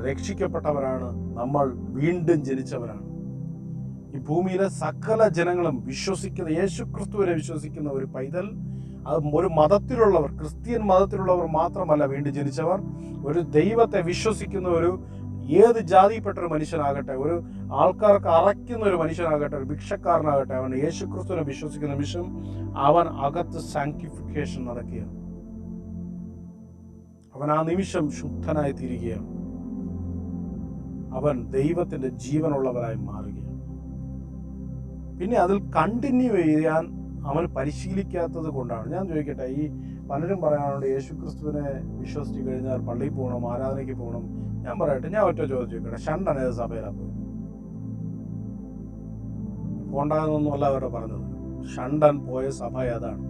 രക്ഷിക്കപ്പെട്ടവരാണ്, നമ്മൾ വീണ്ടും ജനിച്ചവരാണ്. ഈ ഭൂമിയിലെ സകല ജനങ്ങളും വിശ്വസിക്കുന്ന, യേശുക്രിസ്തുവിനെ വിശ്വസിക്കുന്ന ഒരു പൈതൽ, അത് ഒരു മതത്തിലുള്ളവർ, ക്രിസ്ത്യൻ മതത്തിലുള്ളവർ മാത്രമല്ല വീണ്ടും ജനിച്ചവർ. ഒരു ദൈവത്തെ വിശ്വസിക്കുന്ന ഒരു ഏത് ജാതിയിൽപ്പെട്ട ഒരു മനുഷ്യനാകട്ടെ, ഒരു ആൾക്കാർക്ക് അറയ്ക്കുന്ന ഒരു മനുഷ്യനാകട്ടെ, ഒരു ഭിക്ഷക്കാരനാകട്ടെ, അവൻ യേശുക്രിസ്തുവിനെ വിശ്വസിക്കുന്ന നിമിഷം അവൻ അകത്ത് സാങ്ക്ടിഫിക്കേഷൻ നടക്കുകയാണ്. അവൻ ആ നിമിഷം ശുദ്ധനായി തീരുകയാണ്. അവൻ ദൈവത്തിൻ്റെ ജീവനുള്ളവരായി മാറുകയാണ്. പിന്നെ അതിൽ കണ്ടിന്യൂ ചെയ്യാൻ അവൻ പരിശീലിക്കാത്തത് കൊണ്ടാണ്. ഞാൻ ചോദിക്കട്ടെ, ഈ പലരും പറയാനുണ്ട് യേശുക്രിസ്തുവിനെ വിശ്വസിച്ച് കഴിഞ്ഞാൽ പള്ളിയിൽ പോകണം, ആരാധനയ്ക്ക് പോകണം. ഞാൻ പറയട്ടെ, ഞാൻ ഒറ്റ ചോദിക്കട്ടെ, ഷണ്ടൻ ഏത് സഭയിലാണ് പോയത്? പോണ്ടാന്നൊന്നുമല്ല അവരുടെ പറഞ്ഞത്. ഷണ്ടൻ പോയ സഭ ഏതാണ്?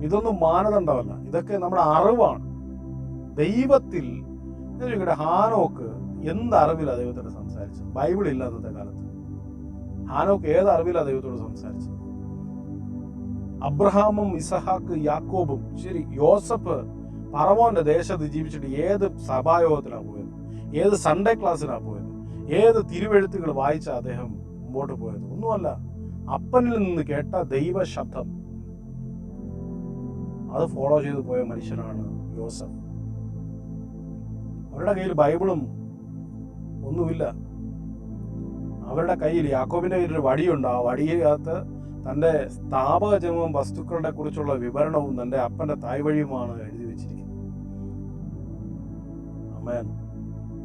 ഇതൊന്നും മാനദണ്ഡമല്ല, ഇതൊക്കെ നമ്മുടെ അറിവാണ്. ദൈവത്തിൽ ഞാൻ ചോദിക്കട്ടെ, ഹാനോക്ക് എന്ത് അറിവിലാണ് ദൈവത്തോട് സംസാരിച്ചത്? ബൈബിൾ ഇല്ല അന്നത്തെ കാലത്ത്. ഹാനോക്ക് ഏത് അറിവിലാണ് ദൈവത്തോട് സംസാരിച്ചത്? അബ്രഹാമും ഇസഹാക്ക് യാക്കോബും, ശരി, യോസഫ് പറവോന്റെ ദേശത്ത് ജീവിച്ചിട്ട് ഏത് സഭായോഗത്തിലാണ് പോയത്? ഏത് സൺഡേ ക്ലാസ്സിലാണ് പോയത്? ഏത് തിരുവെഴുത്തുകൾ വായിച്ച അദ്ദേഹം മുമ്പോട്ട് പോയത്? ഒന്നുമല്ല. അപ്പനിൽ നിന്ന് കേട്ട ദൈവശബ്ദം അത് ഫോളോ ചെയ്തു പോയ മനുഷ്യനാണ് യോസഫ്. അവരുടെ കയ്യിൽ ബൈബിളും ഒന്നുമില്ല. അവരുടെ കയ്യിൽ യാക്കോബിന്റെ കയ്യിൽ ഒരു വടിയുണ്ട്. ആ വടിയകത്ത് തൻ്റെ സ്ഥാപകജന്മം വസ്തുക്കളുടെ കുറിച്ചുള്ള വിവരണവും തൻ്റെ അപ്പൻ്റെ തായ്വഴിയുമാണ് എഴുതി വെച്ചിരിക്കുന്നത്. ആമേൻ.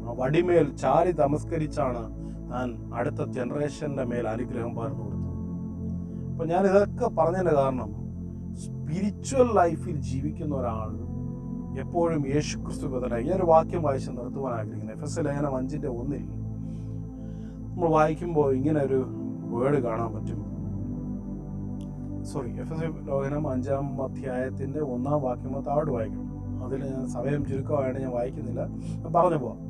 ആ വടിമേൽ ചാരി നമസ്കരിച്ചാണ് താൻ അടുത്ത ജനറേഷന്റെ മേൽ അനുഗ്രഹം പകർന്നു കൊടുത്തത്. അപ്പൊ ഞാൻ ഇതൊക്കെ പറഞ്ഞതിന്റെ കാരണം, സ്പിരിച്വൽ ലൈഫിൽ ജീവിക്കുന്ന ഒരാൾ എപ്പോഴും യേശുക്രിസ്തു ബദലായി. ഈ ഒരു വാക്യം വായിച്ച് നിർത്തുവാൻ ആഗ്രഹിക്കുന്നത് എഫെസ്യ ലേഖനം 5:1 നമ്മൾ വായിക്കുമ്പോൾ ഇങ്ങനെ ഒരു വേർഡ് കാണാൻ പറ്റും. എഫെസ്യ ലേഖനം 5-ാം അധ്യായത്തിന്റെ 1-ാം വാക്യം താഴോട്ട് വായിക്കണം. അതിൽ ഞാൻ സമയം ചുരുക്കമായിട്ട് ഞാൻ വായിക്കുന്നില്ല, പറഞ്ഞു പോവാം.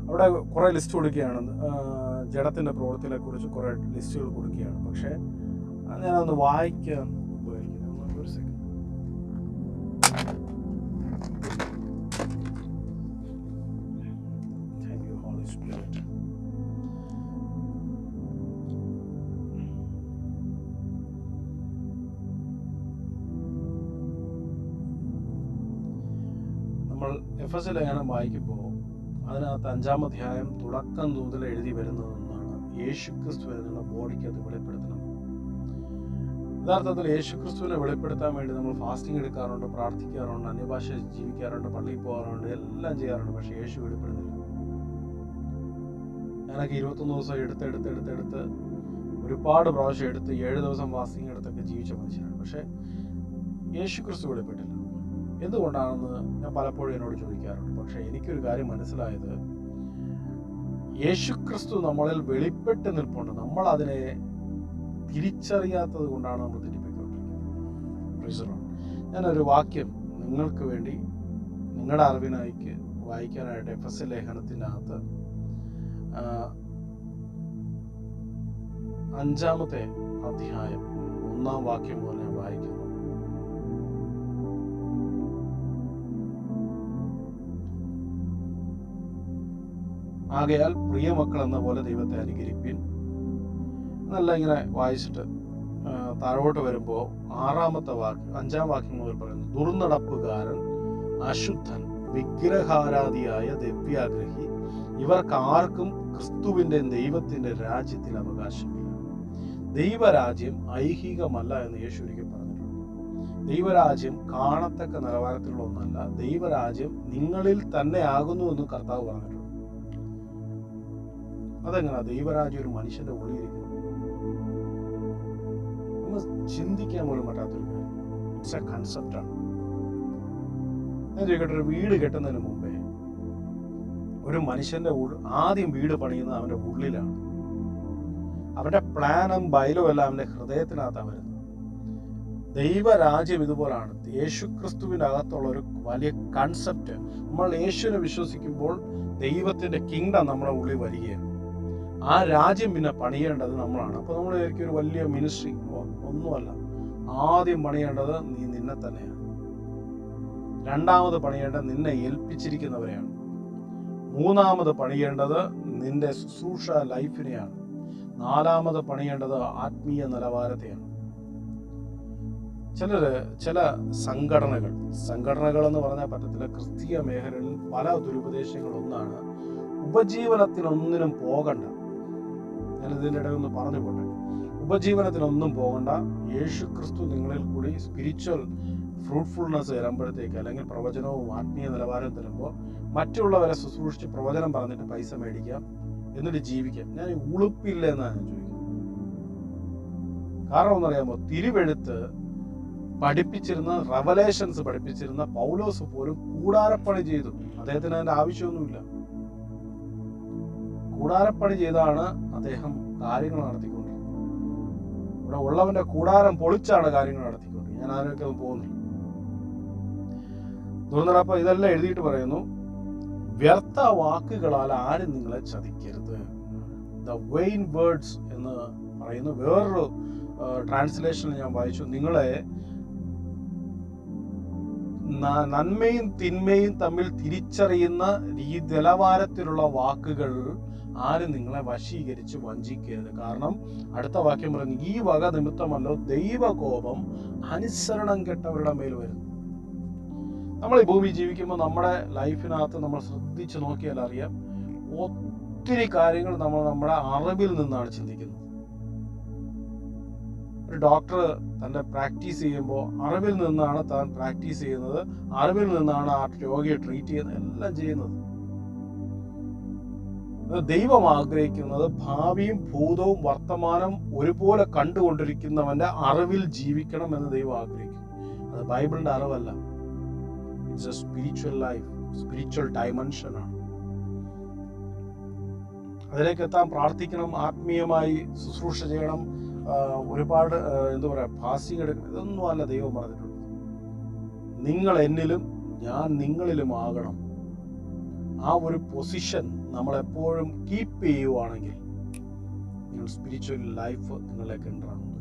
അവിടെ കുറെ ലിസ്റ്റ് കൊടുക്കുകയാണ്, ജഡത്തിന്റെ പ്രവൃത്തികളെ കുറിച്ച് കുറെ ലിസ്റ്റുകൾ കൊടുക്കുകയാണ്. പക്ഷെ ഞാനൊന്ന് വായിക്കാൻ ഒരു second. Thank you holy spirit. നമ്മൾ എഫെസ്യ ലേഖനം വായിക്കുമ്പോൾ അതിനകത്ത് 5-ാം അധ്യായം തുടക്കം മുതൽ എഴുതി വരുന്നതെന്നാണ് യേശുക്രിസ്തു എന്നുള്ള ബോഡിക്കകത്ത് വെളിപ്പെടുത്തണം. യഥാർത്ഥത്തിൽ യേശുക്രിസ്തുവിനെ വെളിപ്പെടുത്താൻ വേണ്ടി നമ്മൾ ഫാസ്റ്റിംഗ് എടുക്കാറുണ്ട്, പ്രാർത്ഥിക്കാറുണ്ട്, അന്യഭാഷ ജീവിക്കാറുണ്ട്, പള്ളിയിൽ പോകാറുണ്ട്, എല്ലാം ചെയ്യാറുണ്ട്. പക്ഷെ യേശു വെളിപ്പെടുന്നില്ല. ഞാനൊക്കെ 21 ദിവസം എടുത്ത് ഒരുപാട് പ്രാവശ്യം എടുത്ത് 7 ദിവസം ഫാസ്റ്റിംഗ് എടുത്തൊക്കെ ജീവിച്ച മനുഷ്യനാണ്. പക്ഷെ യേശുക്രിസ്തു വെളിപ്പെട്ടില്ല. എന്തുകൊണ്ടാണെന്ന് ഞാൻ പലപ്പോഴും എന്നോട് ചോദിക്കാറുണ്ട്. പക്ഷെ എനിക്കൊരു കാര്യം മനസ്സിലായത്, യേശുക്രിസ്തു നമ്മളിൽ വെളിപ്പെട്ട് നിൽപ്പുണ്ട്. നമ്മൾ അതിനെ തിരിച്ചറിയാത്തത് കൊണ്ടാണ് നമ്മൾ തെറ്റിപ്പോയിക്കൊണ്ടിരിക്കുന്നത്. ഞാനൊരു വാക്യം നിങ്ങൾക്ക് വേണ്ടി, നിങ്ങളുടെ അറിവിനായിക്ക് വായിക്കാനായിട്ട് എഫെസ്യ ലേഖനത്തിൻ്റെ അകത്ത് 5-ാമത്തെ അധ്യായം 1-ാം വാക്യം പോലെ ഞാൻ വായിക്കുന്നു. ആകയാൽ പ്രിയമക്കൾ എന്ന പോലെ ദൈവത്തെ അനുകരിപ്പിൻ എന്നല്ല ഇങ്ങനെ വായിച്ചിട്ട് താഴോട്ട് വരുമ്പോൾ 6-ാമത്തെ വാക്യം 5-ാം വാക്യം മുതൽ പറയുന്നു, ദുർനടപ്പുകാരൻ, അശുദ്ധൻ, വിഗ്രഹാരാധിയായ ദിവ്യാഗ്രഹി, ഇവർക്ക് ആർക്കും ക്രിസ്തുവിന്റെ ദൈവത്തിന്റെ രാജ്യത്തിൽ അവകാശമില്ല. ദൈവരാജ്യം ഐഹികമല്ല എന്ന് യേശു ഒരിക്കൽ പറഞ്ഞിട്ടുണ്ട്. ദൈവരാജ്യം കാണത്തക്ക നിലവാരത്തിലുള്ള ഒന്നല്ല. ദൈവരാജ്യം നിങ്ങളിൽ തന്നെ ആകുന്നു എന്ന് കർത്താവ് പറഞ്ഞിട്ടുണ്ട്. അതെങ്ങനെ ദൈവരാജ്യം ഒരു മനുഷ്യന്റെ ഉള്ളിലിരിക്കുന്നു? നമ്മൾ ചിന്തിക്കാൻ പോലും പറ്റാത്തൊരു കാര്യം. ഇറ്റ്സ് എ കൺസെപ്റ്റാണ്. ഞാൻ ചോദിക്കട്ടെ, ഒരു വീട് കെട്ടുന്നതിന് മുമ്പേ ഒരു മനുഷ്യന്റെ ആദ്യം വീട് പണിയുന്നത് അവന്റെ ഉള്ളിലാണ്. അവന്റെ പ്ലാനും ബൈലും എല്ലാം അവന്റെ ഹൃദയത്തിനകത്താണ് വരുന്നത്. ദൈവരാജ്യം ഇതുപോലാണ്. യേശുക്രിസ്തുവിന്റെ അകത്തുള്ള ഒരു വലിയ കൺസെപ്റ്റ്. നമ്മൾ യേശുവിനെ വിശ്വസിക്കുമ്പോൾ ദൈവത്തിന്റെ കിങ്ഡം നമ്മുടെ ഉള്ളിൽ വരികയാണ്. ആ രാജ്യം പിന്നെ പണിയേണ്ടത് നമ്മളാണ്. അപ്പൊ നമ്മൾ ഒരു വലിയ മിനിസ്ട്രി ഒന്നുമല്ല. ആദ്യം പണിയേണ്ടത് നീ നിന്നെ തന്നെയാണ്. രണ്ടാമത് പണിയേണ്ടത് നിന്നെ ഏൽപ്പിച്ചിരിക്കുന്നവരെയാണ്. മൂന്നാമത് പണിയേണ്ടത് നിന്റെ ശുശ്രൂഷ ലൈഫിനെയാണ്. നാലാമത് പണിയേണ്ടത് ആത്മീയ നിലവാരത്തെയാണ്. ചില സംഘടനകൾ എന്ന് പറഞ്ഞാൽ പറ്റത്തില്ല, ക്രിസ്തീയ മേഖലകളിൽ പല ദുരുപദേശങ്ങളൊന്നാണ് ഉപജീവനത്തിനൊന്നിനും പോകണ്ട. ഞാനിതിൻ്റെ ഇടയിൽ ഒന്ന് പറഞ്ഞു പോട്ടെ. ഉപജീവനത്തിനൊന്നും പോകണ്ട. യേശു ക്രിസ്തു നിങ്ങളിൽ കൂടി സ്പിരിച്വൽ ഫ്രൂട്ട്ഫുൾനെസ് തരുമ്പോഴത്തേക്ക്, അല്ലെങ്കിൽ പ്രവചനവും ആത്മീയ നിലവാരം തരുമ്പോൾ മറ്റുള്ളവരെ ശുശ്രൂഷിച്ച് പ്രവചനം പറഞ്ഞിട്ട് പൈസ മേടിക്കാം, എന്നിട്ട് ജീവിക്കാം. ഞാൻ ഉളുപ്പില്ല എന്നാണ് ഞാൻ ചോദിക്കുന്നത്. കാരണം എന്നറിയാമോ, തിരുവെഴുത്ത് പഠിപ്പിച്ചിരുന്ന, റെവലേഷൻസ് പഠിപ്പിച്ചിരുന്ന പൗലോസ് പോലും കൂടാരപ്പണി ചെയ്തു. അദ്ദേഹത്തിന് അതിന്റെ ആവശ്യമൊന്നുമില്ല. കൂടാരപ്പണി ചെയ്താണ് അദ്ദേഹം കാര്യങ്ങൾ നടത്തിക്കൊണ്ടിരുന്നത്. ഇവിടെ ഉള്ളവന്റെ കൂടാരം പൊളിച്ചാണ് കാര്യങ്ങൾ നടത്തിക്കൊണ്ടിരുന്നത്. ഞാൻ അതിനൊക്കെ ഒന്നും പോകുന്നില്ല. ദുർനടപ്പ് ഇതെല്ലാം എഴുതിയിട്ട് പറയുന്നു, വ്യർത്ഥ വാക്കുകളാൽ ആരും നിങ്ങളെ ചതിക്കരുത്. ദ വെയിൻ വേർഡ്സ് എന്ന് പറയുന്നു. വേറൊരു ട്രാൻസ്ലേഷനിൽ ഞാൻ വായിച്ചു, നിങ്ങളെ നന്മയും തിന്മയും തമ്മിൽ തിരിച്ചറിയുന്ന ഈ നിലവാരത്തിലുള്ള വാക്കുകൾ ആരും നിങ്ങളെ വശീകരിച്ച് വഞ്ചിക്കരുത്. കാരണം അടുത്ത വാക്യം പറയുന്നു, ഈ വക നിമിത്തമല്ലോ ദൈവകോപം അനുസരണം കെട്ടവരുടെ മേൽ വരുന്നു. നമ്മൾ ഈ ഭൂമി ജീവിക്കുമ്പോൾ നമ്മുടെ ലൈഫിനകത്ത് നമ്മൾ ശ്രദ്ധിച്ച് നോക്കിയാൽ അറിയാം, ഒത്തിരി കാര്യങ്ങൾ നമ്മൾ നമ്മുടെ അറിവിൽ നിന്നാണ് ചിന്തിക്കുന്നത്. ഒരു ഡോക്ടർ തൻ്റെ പ്രാക്ടീസ് ചെയ്യുമ്പോൾ അറിവിൽ നിന്നാണ് താൻ പ്രാക്ടീസ് ചെയ്യുന്നത്, അറിവിൽ നിന്നാണ് ആ രോഗിയെ ട്രീറ്റ് ചെയ്യുന്നത്, എല്ലാം ചെയ്യുന്നത്. ദൈവം ആഗ്രഹിക്കുന്നത് ഭാവിയും ഭൂതവും വർത്തമാനം ഒരുപോലെ കണ്ടുകൊണ്ടിരിക്കുന്നവന്റെ അറിവിൽ ജീവിക്കണം എന്ന് ദൈവം ആഗ്രഹിക്കുന്നു. അത് ബൈബിളിന്റെ അറിവല്ല. It's a spiritual life, spiritual dimension ആണ്. അതിലേക്ക് എത്താൻ പ്രാർത്ഥിക്കണം, ആത്മീയമായി ശുശ്രൂഷ ചെയ്യണം, ഒരുപാട് എന്താ പറയാ ഫാസ്റ്റിംഗ് എടുക്കണം. ഇതൊന്നും അല്ല ദൈവം പറഞ്ഞിട്ടുണ്ട്. നിങ്ങൾ എന്നിലും ഞാൻ നിങ്ങളിലും ആകണം. ആ ഒരു പൊസിഷൻ നമ്മൾ എപ്പോഴും കീപ്പ് ചെയ്യുവാണെങ്കിൽ നിങ്ങൾ സ്പിരിച്വൽ ലൈഫ് നിങ്ങളിലേക്ക് ഉണ്ടാകുന്നു.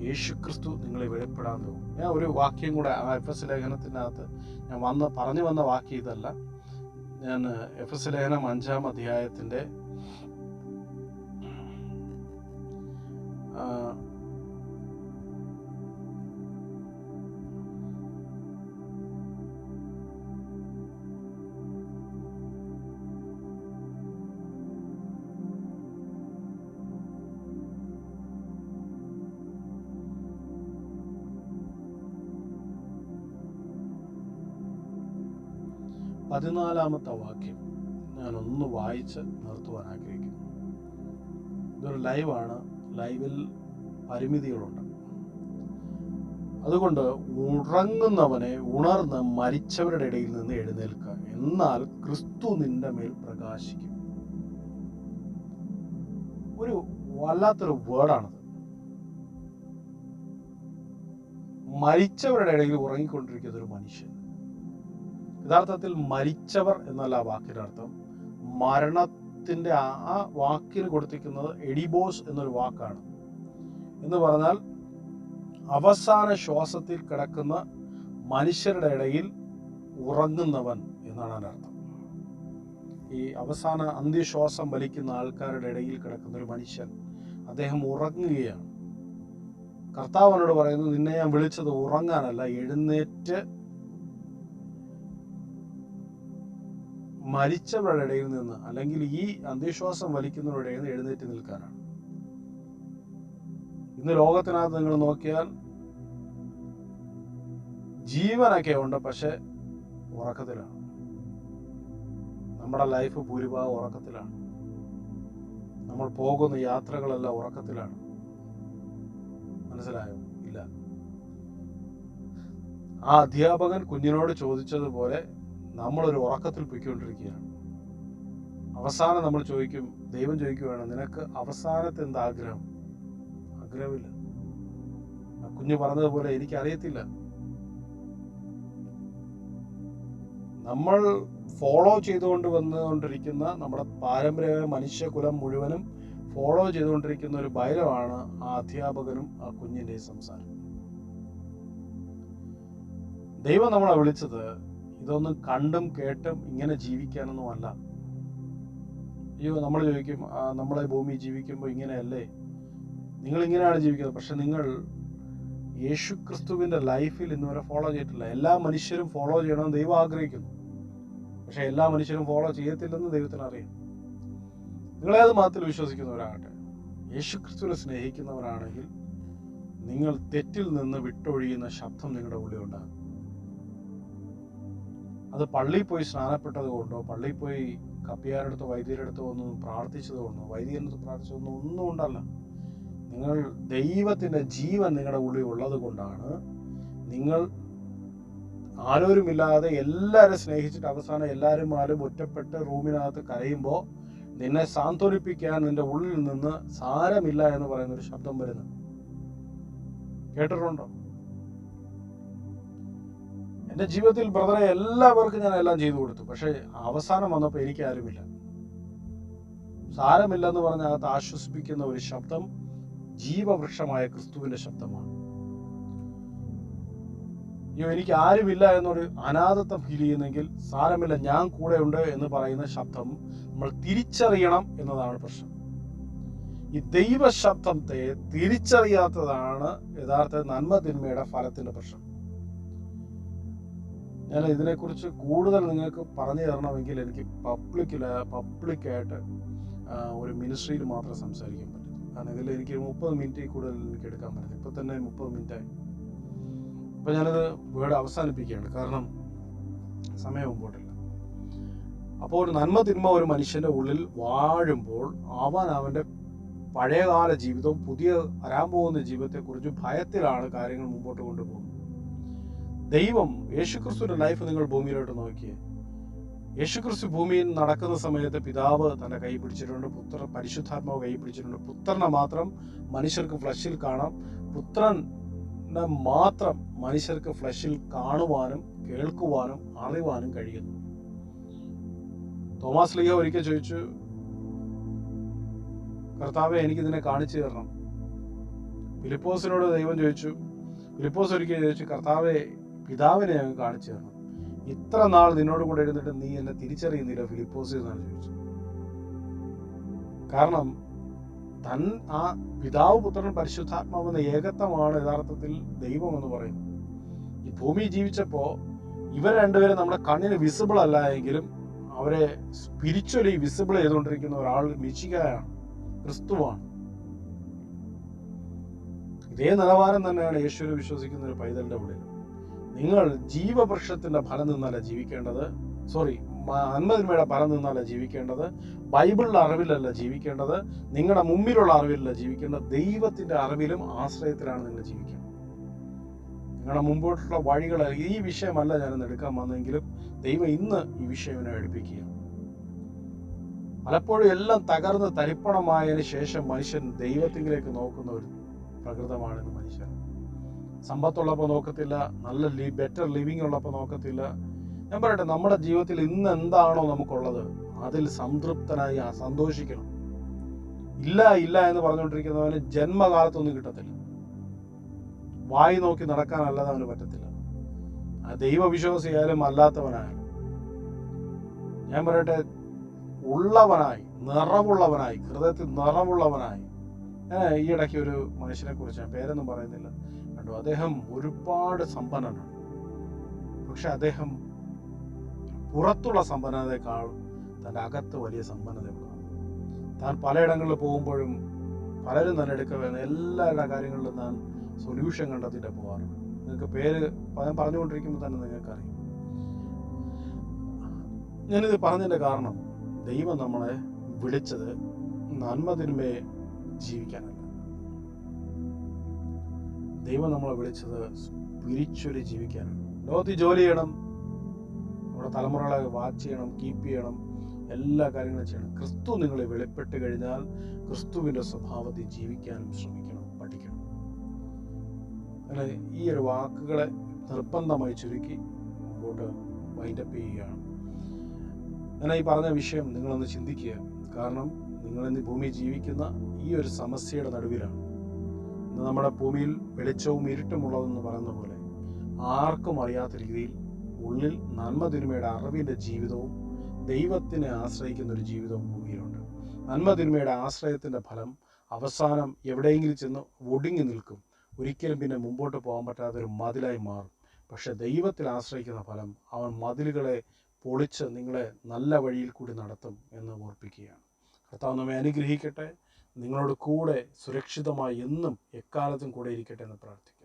യേശു ക്രിസ്തു നിങ്ങളെ വെളിപ്പെടാൻ തോന്നും. ഞാൻ ഒരു വാക്യം കൂടെ ആ എഫെസ് ലേഖനത്തിനകത്ത് ഞാൻ പറഞ്ഞു വന്ന വാക്യം ഇതല്ല. ഞാൻ എഫെസ് ലേഖനം 5-ാം അധ്യായത്തിന്റെ 14-ാമത്തെ വാക്യം ഞാനൊന്ന് വായിച്ച് നിർത്തുവാൻ ആഗ്രഹിക്കുന്നു. ഇതൊരു ലൈവാണ്. ലൈവിൽ പരിമിതികളുണ്ട്. അതുകൊണ്ട് ഉറങ്ങുന്നവനെ ഉണർന്ന് മരിച്ചവരുടെ ഇടയിൽ നിന്ന് എഴുന്നേൽക്കുക, എന്നാൽ ക്രിസ്തു നിന്റെ മേൽ പ്രകാശിക്കും. ഒരു വല്ലാത്തൊരു വേർഡാണത്. മരിച്ചവരുടെ ഇടയിൽ ഉറങ്ങിക്കൊണ്ടിരിക്കുന്ന ഒരു മനുഷ്യൻ. യഥാർത്ഥത്തിൽ മരിച്ചവർ എന്നല്ല ആ വാക്കിന്റെ അർത്ഥം. മരണത്തിന്റെ ആ വാക്കിന് കൊടുത്തിരിക്കുന്നത് എഡിബോസ് എന്നൊരു വാക്കാണ്. എന്ന് പറഞ്ഞാൽ അവസാന ശ്വാസത്തിൽ കിടക്കുന്ന മനുഷ്യരുടെ ഇടയിൽ ഉറങ്ങുന്നവൻ എന്നാണ് അതിനർത്ഥം. ഈ അവസാന അന്ത്യശ്വാസം വലിക്കുന്ന ആൾക്കാരുടെ ഇടയിൽ കിടക്കുന്ന ഒരു മനുഷ്യൻ, അദ്ദേഹം ഉറങ്ങുകയാണ്. കർത്താവിനോട് പറയുന്നു, നിന്നെ ഞാൻ വിളിച്ചത് ഉറങ്ങാനല്ല, എഴുന്നേറ്റ് മരിച്ചവരുടെ ഇടയിൽ നിന്ന്, അല്ലെങ്കിൽ ഈ അന്ത്യശ്വാസം വലിക്കുന്നവരുടെ ഇടയിൽ നിന്ന് എഴുന്നേറ്റ് നിൽക്കാനാണ്. ഇന്ന് ലോകത്തിനകത്ത് നിങ്ങൾ നോക്കിയാൽ ജീവനൊക്കെ ഉണ്ട്, പക്ഷെ ഉറക്കത്തിലാണ്. നമ്മുടെ ലൈഫ് ഭൂരിഭാഗം ഉറക്കത്തിലാണ്. നമ്മൾ പോകുന്ന യാത്രകളെല്ലാം ഉറക്കത്തിലാണ്. മനസ്സിലായോ? ഇല്ല. ആ അധ്യാപകൻ കുഞ്ഞിനോട് ചോദിച്ചതുപോലെ നമ്മളൊരു ഉറക്കത്തിൽ പൊയ്ക്കൊണ്ടിരിക്കുകയാണ്. അവസാനം നമ്മൾ ചോദിക്കും, ദൈവം ചോദിക്കുകയാണ്, നിനക്ക് അവസാനത്തെ എന്താ ആഗ്രഹം? ആഗ്രഹമില്ല. ആ കുഞ്ഞ് പറഞ്ഞതുപോലെ എനിക്കറിയത്തില്ല. നമ്മൾ ഫോളോ ചെയ്തുകൊണ്ട് വന്നുകൊണ്ടിരിക്കുന്ന നമ്മുടെ പാരമ്പര്യ മനുഷ്യകുലം മുഴുവനും ഫോളോ ചെയ്തുകൊണ്ടിരിക്കുന്ന ഒരു ബൈലമാണ് ആ അധ്യാപകനും ആ കുഞ്ഞിന്റെ സംസാരം. ദൈവം നമ്മളെ വിളിച്ചത് ഇതൊന്നും കണ്ടും കേട്ടും ഇങ്ങനെ ജീവിക്കാനൊന്നുമല്ല. അയ്യോ, നമ്മൾ ചോദിക്കും, നമ്മളെ ഭൂമി ജീവിക്കുമ്പോൾ ഇങ്ങനെയല്ലേ, നിങ്ങൾ ഇങ്ങനെയാണ് ജീവിക്കുന്നത്. പക്ഷെ നിങ്ങൾ യേശു ക്രിസ്തുവിന്റെ ലൈഫിൽ ഇന്നുവരെ ഫോളോ ചെയ്തിട്ടില്ല. എല്ലാ മനുഷ്യരും ഫോളോ ചെയ്യണമെന്ന് ദൈവം ആഗ്രഹിക്കുന്നു. പക്ഷെ എല്ലാ മനുഷ്യരും ഫോളോ ചെയ്യത്തില്ലെന്ന് ദൈവത്തിന് അറിയാം. നിങ്ങളേത് മതത്തിൽ വിശ്വസിക്കുന്നവരാകട്ടെ, യേശു ക്രിസ്തുവിനെ സ്നേഹിക്കുന്നവരാണെങ്കിൽ നിങ്ങൾ തെറ്റിൽ നിന്ന് വിട്ടൊഴിയുന്ന ശബ്ദം നിങ്ങളുടെ ഉള്ളിൽ ഉണ്ടാകും. അത് പള്ളിയിൽ പോയി സ്നാനപ്പെട്ടത് കൊണ്ടോ, പള്ളിയിൽ പോയി കപ്പിയാരെടുത്തോ വൈദ്യരെടുത്തോ ഒന്നും പ്രാർത്ഥിച്ചത് കൊണ്ടോ, വൈദ്യരെടുത്ത് പ്രാർത്ഥിച്ചതൊന്നും ഒന്നും ഉണ്ടല്ല. നിങ്ങൾ ദൈവത്തിന്റെ ജീവൻ നിങ്ങളുടെ ഉള്ളിൽ ഉള്ളത് കൊണ്ടാണ് നിങ്ങൾ ആരോരുമില്ലാതെ എല്ലാവരും സ്നേഹിച്ചിട്ട് അവസാനം എല്ലാവരും ഒറ്റപ്പെട്ട് റൂമിനകത്ത് കരയുമ്പോൾ നിന്നെ സാന്ത്വനിപ്പിക്കാൻ നിന്റെ ഉള്ളിൽ നിന്ന് സാരമില്ല എന്ന് പറയുന്ന ഒരു ശബ്ദം വരുന്നു. കേട്ടിട്ടുണ്ടോ? എൻ്റെ ജീവിതത്തിൽ ബ്രദറെ എല്ലാവർക്കും ഞാൻ എല്ലാം ചെയ്തു കൊടുത്തു, പക്ഷെ അവസാനം വന്നപ്പോൾ എനിക്ക് ആരുമില്ല. സാരമില്ലെന്ന് പറഞ്ഞ അകത്ത് ആശ്വസിപ്പിക്കുന്ന ഒരു ശബ്ദം ജീവവൃക്ഷമായ ക്രിസ്തുവിന്റെ ശബ്ദമാണ്. എനിക്ക് ആരുമില്ല എന്നൊരു അനാഥത്വം ഫീൽ ചെയ്യുന്നെങ്കിൽ സാരമില്ല, ഞാൻ കൂടെ ഉണ്ട് എന്ന് പറയുന്ന ശബ്ദം നമ്മൾ തിരിച്ചറിയണം എന്നതാണ് പ്രശ്നം. ഈ ദൈവ ശബ്ദത്തെ തിരിച്ചറിയാത്തതാണ് യഥാർത്ഥ നന്മ തിന്മയുടെ ഫലത്തിന്റെ പ്രശ്നം. ഞാൻ ഇതിനെക്കുറിച്ച് കൂടുതൽ നിങ്ങൾക്ക് പറഞ്ഞു തരണമെങ്കിൽ എനിക്ക് പബ്ലിക്കായിട്ട് ഒരു മിനിസ്ട്രിയിൽ മാത്രമേ സംസാരിക്കാൻ പറ്റൂ. കാരണം ഇതിൽ എനിക്ക് 30 മിനിറ്റ് കൂടുതൽ എനിക്ക് എടുക്കാൻ പറ്റില്ല. ഇപ്പൊ തന്നെ 30 മിനിറ്റായി. ഇപ്പൊ ഞാനത് വേർഡ് അവസാനിപ്പിക്കുകയാണ്, കാരണം സമയം മുമ്പോട്ടില്ല. അപ്പോൾ ഒരു നന്മ തിന്മ ഒരു മനുഷ്യന്റെ ഉള്ളിൽ വാഴുമ്പോൾ അവന്റെ പഴയകാല ജീവിതവും പുതിയ വരാൻ പോകുന്ന ജീവിതത്തെക്കുറിച്ച് ഭയത്തിലാണ് കാര്യങ്ങൾ മുമ്പോട്ട് കൊണ്ടുപോകുന്നത്. ദൈവം യേശുക്രിസ്തുവിന്റെ ലൈഫ് നിങ്ങൾ ഭൂമിയിലോട്ട് നോക്കിയേ. യേശുക്രിസ്തു ഭൂമിയിൽ നടക്കുന്ന സമയത്ത് പിതാവ് തന്റെ കൈ പിടിച്ചിട്ടുണ്ട്, പരിശുദ്ധാത്മാവ് കൈ പിടിച്ചിട്ടുണ്ട്. പുത്രനെ മാത്രം മനുഷ്യർക്ക് ഫ്ലഷിൽ കാണാം, പുത്രനെ മാത്രം മനുഷ്യർക്ക് ഫ്ലഷിൽ കാണുവാനും കേൾക്കുവാനും അറിവാനും കഴിയുന്നു. തോമാസ് ലീഹ ഒരിക്കൽ ചോദിച്ചു, കർത്താവെ എനിക്കിതിനെ കാണിച്ചു തരണം. ഫിലിപ്പോസിനോട് ദൈവം ചോദിച്ചു, ഫിലിപ്പോസ് ഒരിക്കൽ ചോദിച്ചു, കർത്താവെ പിതാവിനെ ഞങ്ങൾ കാണിച്ചു തരണം. ഇത്ര നാൾ നിന്നോട് കൂടെ ഇരുന്നിട്ട് നീ എന്നെ തിരിച്ചറിയുന്നില്ല ഫിലിപ്പോസ് എന്നാണ് ചോദിച്ചത്. കാരണം ആ പിതാവ് പുത്രൻ പരിശുദ്ധാത്മാവെന്ന ഏകത്വമാണ് യഥാർത്ഥത്തിൽ ദൈവം എന്ന് പറയുന്നത്. ഈ ഭൂമി ജീവിച്ചപ്പോ ഇവർ രണ്ടുപേരും നമ്മുടെ കണ്ണിന് വിസിബിൾ അല്ല എങ്കിലും അവരെ സ്പിരിച്വലി വിസിബിൾ ചെയ്തുകൊണ്ടിരിക്കുന്ന ഒരാൾ മിശിഹായാണ്, ക്രിസ്തുവാണ്. ഇതേ നിലവാരം തന്നെയാണ് യേശുവിനെ വിശ്വസിക്കുന്ന ഒരു പൈതലിന്റെ ഉള്ളിൽ. നിങ്ങൾ ജീവവൃക്ഷത്തിന്റെ ഫലം നിന്നല്ല ജീവിക്കേണ്ടത്, നന്മതിന്മയുടെ ഫലം നിന്നല്ല ജീവിക്കേണ്ടത്, ബൈബിളിലെ അറിവിലല്ല ജീവിക്കേണ്ടത്, നിങ്ങളുടെ മുമ്പിലുള്ള അറിവിലല്ല ജീവിക്കേണ്ടത്, ദൈവത്തിന്റെ അറിവിലും ആശ്രയത്തിലാണ് നിങ്ങൾ ജീവിക്കേണ്ടത്. നിങ്ങളുടെ മുമ്പോട്ടുള്ള വഴികൾ ഈ വിഷയമല്ല ഞാനിന്ന് എടുക്കാൻ വന്നെങ്കിലും ദൈവം ഇന്ന് ഈ വിഷയം എന്നെ എടുപ്പിക്കുകയാണ്. പലപ്പോഴും എല്ലാം തകർന്ന് തരിപ്പണമായതിനു ശേഷം മനുഷ്യൻ ദൈവത്തിലേക്ക് നോക്കുന്ന ഒരു പ്രകൃതമാണെന്ന് മനുഷ്യൻ. സമ്പത്തുള്ളപ്പോൾ നോക്കത്തില്ല, നല്ല ബെറ്റർ ലിവിങ് ഉള്ളപ്പോൾ നോക്കത്തില്ല. ഞാൻ പറയട്ടെ, നമ്മുടെ ജീവിതത്തിൽ ഇന്ന് എന്താണോ നമുക്കുള്ളത് അതിൽ സംതൃപ്തനായി സന്തോഷിക്കണം. ഇല്ല എന്ന് പറഞ്ഞുകൊണ്ടിരിക്കുന്നവന് ജന്മകാലത്തൊന്നും കിട്ടത്തില്ല. വായി നോക്കി നടക്കാനല്ലാതെ അവന് പറ്റത്തില്ല. ദൈവവിശ്വാസിയായാലും അല്ലാത്തവനായാലും. ഞാൻ പറയട്ടെ, ഉള്ളവനായി, നിറവുള്ളവനായി, ഹൃദയത്തിൽ നിറവുള്ളവനായി. ഞാൻ ഈ ഇടയ്ക്ക് ഒരു മനുഷ്യനെ കുറിച്ച്, ഞാൻ പേരൊന്നും പറയുന്നില്ല, കണ്ടു. അദ്ദേഹം ഒരുപാട് സമ്പന്നനാണ്. പക്ഷെ അദ്ദേഹം പുറത്തുള്ള സമ്പന്നതയെക്കാൾ തൻ്റെ അകത്ത് വലിയ സമ്പന്നതയുള്ളതാണ്. താൻ പലയിടങ്ങളിൽ പോകുമ്പോഴും പലരും തന്നെ എടുക്കുക എല്ലാവരുടെ കാര്യങ്ങളിലും താൻ സൊല്യൂഷൻ കണ്ടെത്തിയിട്ട് പോകാറുണ്ട്. നിങ്ങൾക്ക് പേര് ഞാൻ പറഞ്ഞുകൊണ്ടിരിക്കുമ്പോൾ തന്നെ നിങ്ങൾക്കറിയാം. ഞാനിത് പറഞ്ഞതിൻ്റെ കാരണം, ദൈവം നമ്മളെ വിളിച്ചത് നന്മതിന്മയെ ജീവിക്കാനല്ല. ദൈവം നമ്മളെ വിളിച്ചത് സ്പിരിച്വലി ജീവിക്കാനാണ്. ലോകത്തിൽ ജോലി ചെയ്യണം, നമ്മുടെ തലമുറകളെ വാച്ച് ചെയ്യണം, കീപ്പ് ചെയ്യണം, എല്ലാ കാര്യങ്ങളും ചെയ്യണം. ക്രിസ്തു നിങ്ങളെ വെളിപ്പെട്ട് കഴിഞ്ഞാൽ ക്രിസ്തുവിൻ്റെ സ്വഭാവത്തിൽ ജീവിക്കാനും ശ്രമിക്കണം, പഠിക്കണം. അങ്ങനെ ഈ ഒരു വാക്കുകളെ നിർബന്ധമായി ചുരുക്കി മുമ്പോട്ട് വൈൻഡപ്പ് ചെയ്യുകയാണ്. ഞാൻ ഈ പറഞ്ഞ വിഷയം നിങ്ങളൊന്ന് ചിന്തിക്കുക. കാരണം നിങ്ങളിന്ന് ഭൂമിയിൽ ജീവിക്കുന്ന ഈ ഒരു സമസ്യയുടെ നടുവിലാണ്. ഇന്ന് നമ്മുടെ ഭൂമിയിൽ വെളിച്ചവും ഇരുട്ടുമുള്ളതെന്ന് പറയുന്ന പോലെ ആർക്കും അറിയാത്ത രീതിയിൽ ഉള്ളിൽ നന്മ തിന്മയുടെ അറിവിൻ്റെ ജീവിതവും ദൈവത്തിനെ ആശ്രയിക്കുന്ന ഒരു ജീവിതവും ഭൂമിയിലുണ്ട്. നന്മ തിന്മയുടെ ആശ്രയത്തിൻ്റെ ഫലം അവസാനം എവിടെയെങ്കിലും ചെന്ന് ഒടുങ്ങി നിൽക്കും. ഒരിക്കലും പിന്നെ മുമ്പോട്ട് പോകാൻ പറ്റാത്തൊരു മതിലായി മാറും. പക്ഷെ ദൈവത്തിൽ ആശ്രയിക്കുന്ന ഫലം അവൻ മതിലുകളെ പൊളിച്ച് നിങ്ങളെ നല്ല വഴിയിൽ കൂടി നടത്തും എന്ന് ഓർപ്പിക്കുകയാണ്. കർത്താവ് നമ്മെ അനുഗ്രഹിക്കട്ടെ. നിങ്ങളോട് കൂടെ സുരക്ഷിതമായി എന്നും എക്കാലത്തും കൂടെ ഇരിക്കട്ടെ എന്ന് പ്രാർത്ഥിക്കുന്നു.